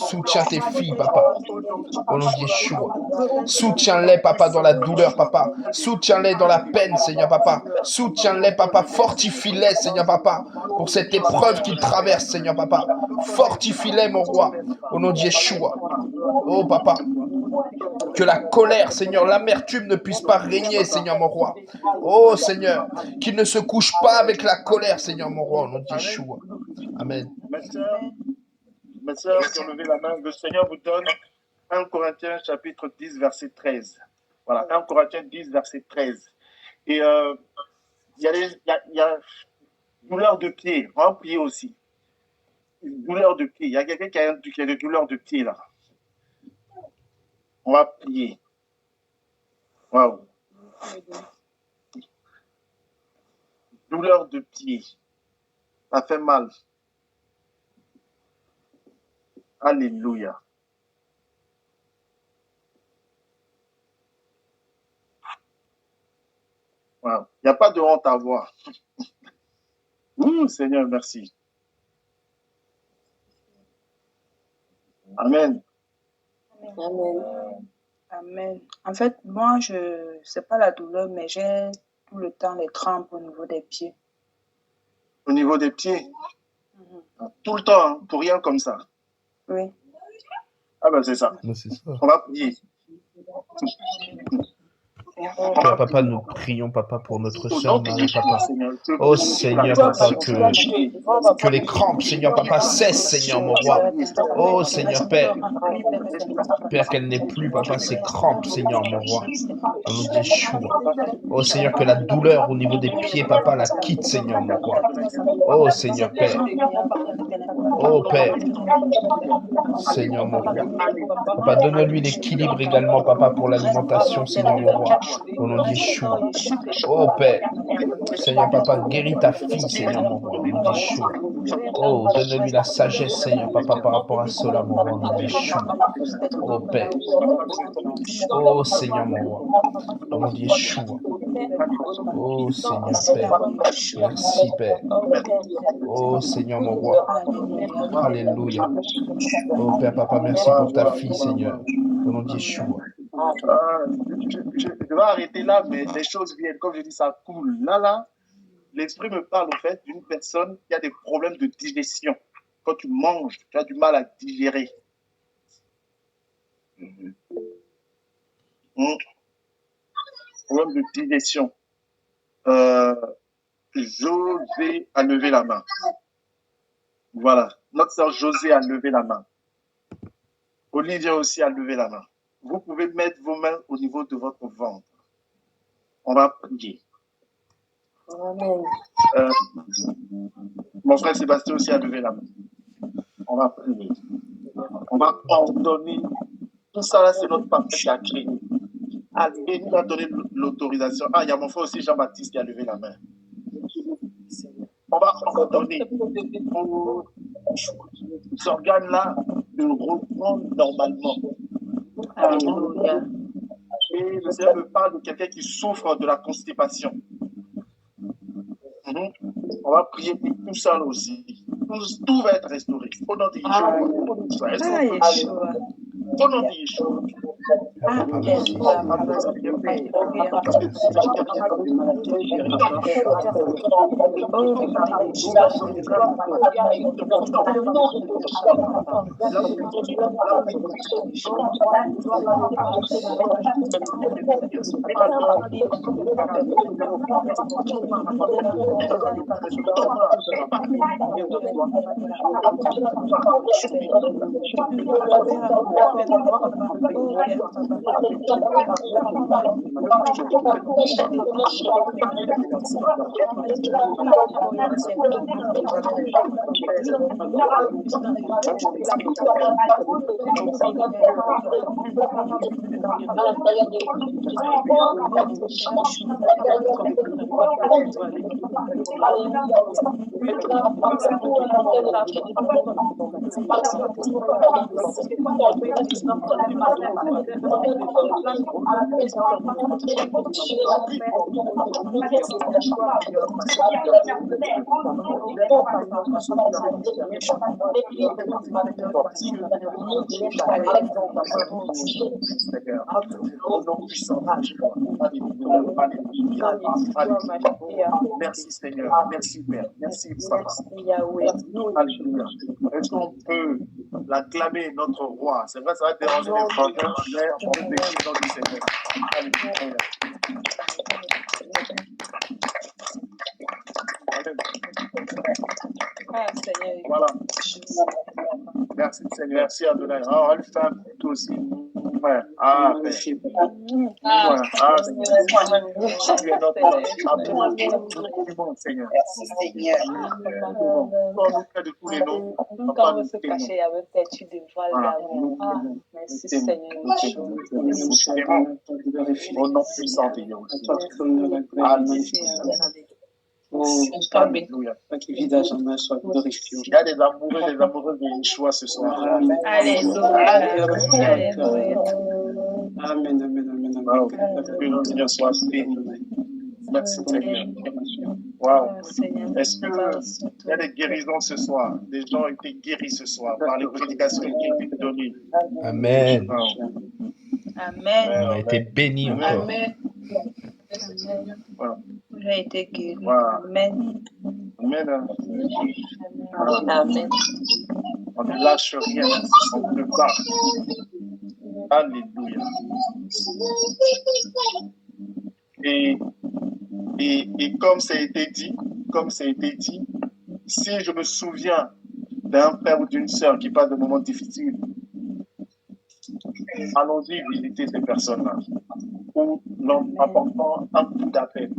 Soutiens tes filles, papa, au nom de Yeshua. Soutiens-les, papa, dans la douleur, papa. Soutiens-les dans la peine, Seigneur, papa. Soutiens-les, papa. Fortifie-les, Seigneur, papa, pour cette épreuve qu'ils traversent, Seigneur, papa. Fortifie-les, mon roi, au nom de Yeshua. Oh, papa. Que la colère, Seigneur, l'amertume ne puisse pas régner, Seigneur, mon roi. Oh, Seigneur, qu'il ne se couche pas avec la colère, Seigneur, mon roi, au nom de Yeshua. Amen. Mes sœurs qui ont levé la main, le Seigneur vous donne 1 Corinthiens chapitre 10, verset 13. Voilà, 1 Corinthiens 10, verset 13. Et il y a douleur de pied. On va prier aussi. Une douleur de pied. Il y a quelqu'un qui a des douleurs de pied là. On va prier. Waouh. Douleur de pied. Ça fait mal. Alléluia. Wow. Il n'y a pas de honte à avoir. Seigneur, merci. Amen. Amen. Amen. En fait, moi, c'est pas la douleur, mais j'ai tout le temps les crampes au niveau des pieds. Au niveau des pieds? Tout le temps, hein, pour rien comme ça. Oui. Ah ben c'est ça. C'est ça. On va prier. Père, papa, nous prions, papa, pour notre Au nom sœur de Marie, Jésus, papa. Seigneur, Oh Seigneur, papa, que les crampes, Seigneur, papa, cessent, Seigneur, mon roi. Oh Seigneur, Père, Père, qu'elle n'ait plus, papa, ces crampes, Seigneur, mon roi. Au nom de Yeshua. Oh Seigneur, que la douleur au niveau des pieds, papa, la quitte, Seigneur, mon roi. Oh Seigneur, Père. Oh Père. Seigneur, mon roi. Papa, donne-lui l'équilibre également, papa, pour l'alimentation, Seigneur, mon roi. Au nom de Yeshua. Oh Père. Seigneur, papa, guéris ta fille, Seigneur, mon roi. Au nom de Yeshua. Oh, donne-lui la sagesse, Seigneur, papa, par rapport à cela, mon roi. Au nom de Yeshua. Oh Père. Oh Seigneur, mon roi. Au nom de Yeshua. Oh Seigneur, Père. Merci, Père. Oh Seigneur, mon roi. Alléluia. Oh Père, papa, merci pour ta fille, Seigneur. Au nom de Yeshua. Je vais arrêter là, mais les choses viennent. Comme je dis, ça coule. Là, l'esprit me parle au fait d'une personne qui a des problèmes de digestion. Quand tu manges, tu as du mal à digérer. Problème de digestion. José a levé la main. Voilà. Notre sœur José a levé la main. Olivia aussi a levé la main. Vous pouvez mettre vos mains au niveau de votre ventre. On va prier. Amen. Mon frère Sébastien aussi a levé la main. On va prier. On va ordonner. Tout ça là, c'est notre papa qui a créé. Il nous a donné l'autorisation. Ah, il y a mon frère aussi Jean-Baptiste qui a levé la main. On va ordonner aux organes-là de reprendre normalement. Alléluia. Et le Seigneur me parle de quelqu'un qui souffre de la constipation. On va prier pour tout ça là aussi. Tout va être restauré. Au nom de Yeshua. Au nom de Yeshua. Merci Seigneur, merci Père, merci Papa. Alléluia. Est-ce qu'on peut l'acclamer notre roi? C'est vrai, ça va déranger les frères, mais on peut bénir le nom du Seigneur. Alléluia. Voilà. Merci Seigneur, merci Adonai. Ah, on va lui faire un petit aussi. Ouais. Ah, Père. Ah, Seigneur. Tu es notre amour, Seigneur. Merci Seigneur. Quand de tous les noms, Quand on se cachait, il y avait peut-être eu des voiles d'amour. Ah, merci Seigneur. Au nom puissant de Dieu. Alléluia. Il y a des amoureux de Yeshua ce soir. Alléluia. Amen, amen, amen. Que le Seigneur soit béni. Merci Seigneur. Wow. Est-ce qu'il y a des guérisons ce soir? Des gens ont été guéris ce soir par les prédications qui ont été données. Amen. Amen. On a été bénis encore. Amen. Voilà. J'ai été guéri. Voilà. Amen. Amen. Amen. On ne lâche rien. On ne bat. Alléluia. Et comme ça a été dit, si je me souviens d'un frère ou d'une sœur qui passe de moments difficiles, allons-y visiter ces personnes-là. Ou en apportant un coup d'appel.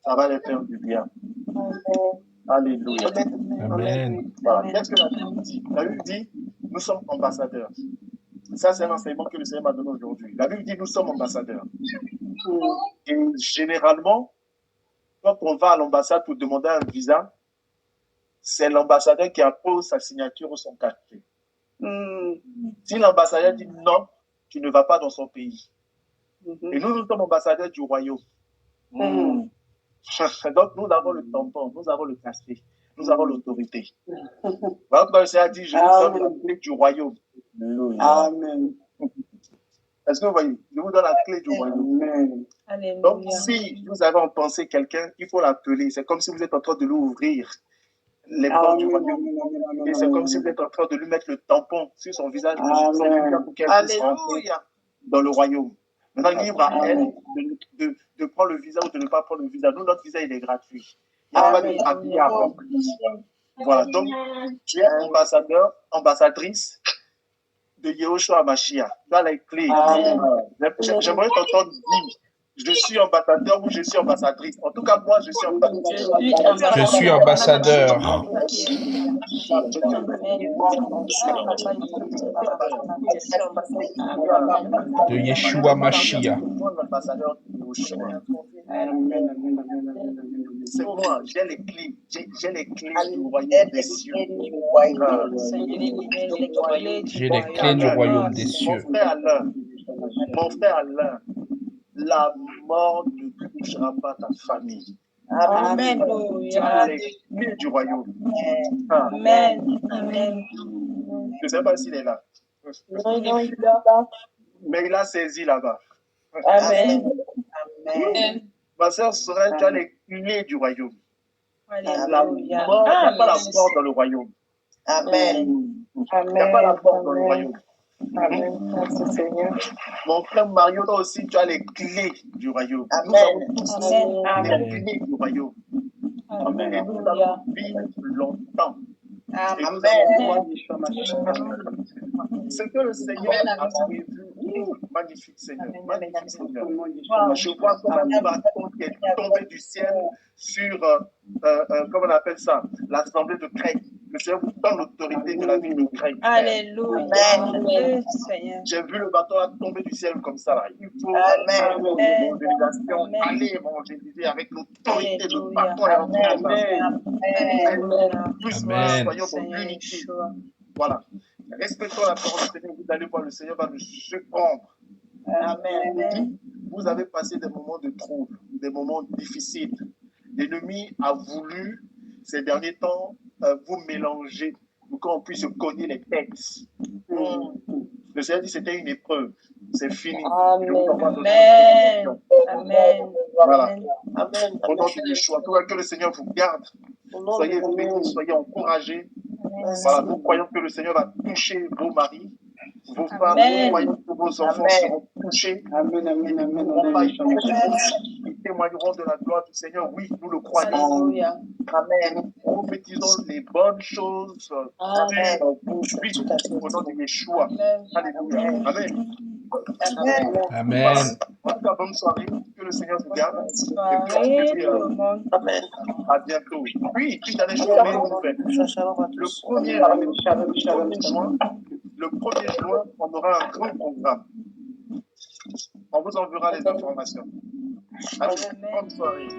Ça va les faire du bien. Alléluia. Amen. Voilà. Qu'est-ce que la Bible dit? La Bible dit, nous sommes ambassadeurs. Ça, c'est un enseignement que le Seigneur m'a donné aujourd'hui. La Bible dit, nous sommes ambassadeurs. Et généralement, quand on va à l'ambassade pour demander un visa, c'est l'ambassadeur qui appose sa signature ou son cachet. Si l'ambassadeur dit non, tu ne vas pas dans son pays. Et nous sommes ambassadeurs du royaume. Donc, nous avons le tampon, nous avons le cachet, nous avons l'autorité. Voilà pourquoi le Seigneur a dit, je vous donne la clé du royaume. Amen. Est-ce que vous voyez? Je vous donne la clé du royaume. Donc, si vous avez en pensée quelqu'un, il faut l'appeler. C'est comme si vous êtes en train de lui ouvrir les portes du royaume. Et c'est comme si vous êtes en train de lui mettre le tampon sur son visage pour qu'elle puisse rentrer dans le royaume. Maintenant, libre à elle de prendre le visa ou de ne pas prendre le visa. Nous, notre visa, il est gratuit. Il n'y a pas de papier à remplir. Voilà, donc tu es ambassadeur, ambassadrice de Yehoshua Mashiach. Tu as les clés. J'aimerais t'entendre dire, je suis ambassadeur ou je suis ambassadrice. En tout cas, moi, je suis ambassadeur. Je suis ambassadeur. De Yeshua Mashiach. C'est moi, j'ai les clés. J'ai les clés du royaume des cieux. J'ai les clés du royaume des cieux. Mon frère Alain, la mort ne touchera pas ta famille. Amen. Tu as les clés du royaume. Amen. Amen. Je ne sais pas s'il est là. Non, il est là. Mais il a saisi là-bas. Amen. Amen. Ma sœur Sorel, tu as les clés du royaume. Alléluia. Il n'y a pas la mort dans le royaume. Amen. Il n'y a pas la mort dans le royaume. Amen. Merci Seigneur. Mon frère Mario, toi aussi, tu as les clés du royaume. Amen. Nous avons tous Amen. les clés du royaume. Amen. Et nous Alléluia. allons vivre longtemps. Amen. Ce que le Seigneur a prévu, magnifique Seigneur, magnifique Seigneur. Je vois comme un bâton qui est tombé du ciel sur, comment on appelle ça, l'assemblée de Crète. Le Seigneur vous donne l'autorité de la ville de Crète. Alléluia. Seigneur. J'ai vu le bâton là tomber du ciel comme ça. Là. Il faut aller évangéliser avec l'autorité de bâton et soyons dans l'unité. Voilà. Respectons la parole du Seigneur. Vous allez voir, le Seigneur va nous surprendre. Amen. Vous avez passé des moments de trouble, des moments difficiles. L'ennemi a voulu, ces derniers temps, vous mélanger pour qu'on puisse cogner les têtes. Le Seigneur dit que c'était une épreuve. C'est fini. Amen. Amen. Voilà. Amen. Au nom de Yeshua, que le Seigneur vous garde. Soyez bénis, soyez encouragés. Voilà, nous croyons que le Seigneur va toucher vos maris, vos femmes, nous croyons que vos enfants seront touchés. Ils témoigneront de la gloire du Seigneur. Oui, nous le croyons. Amen. Prophétisons les bonnes choses. Amen. Au nom de Yeshua. Alléluia. Amen. Amen. En tout cas, bonne soirée. Que le Seigneur vous garde. Amen. À bientôt. Oui, puis il y a des choses à faire. Le 1er juin, on aura un grand programme. On vous enverra les informations. Allez, bonne soirée.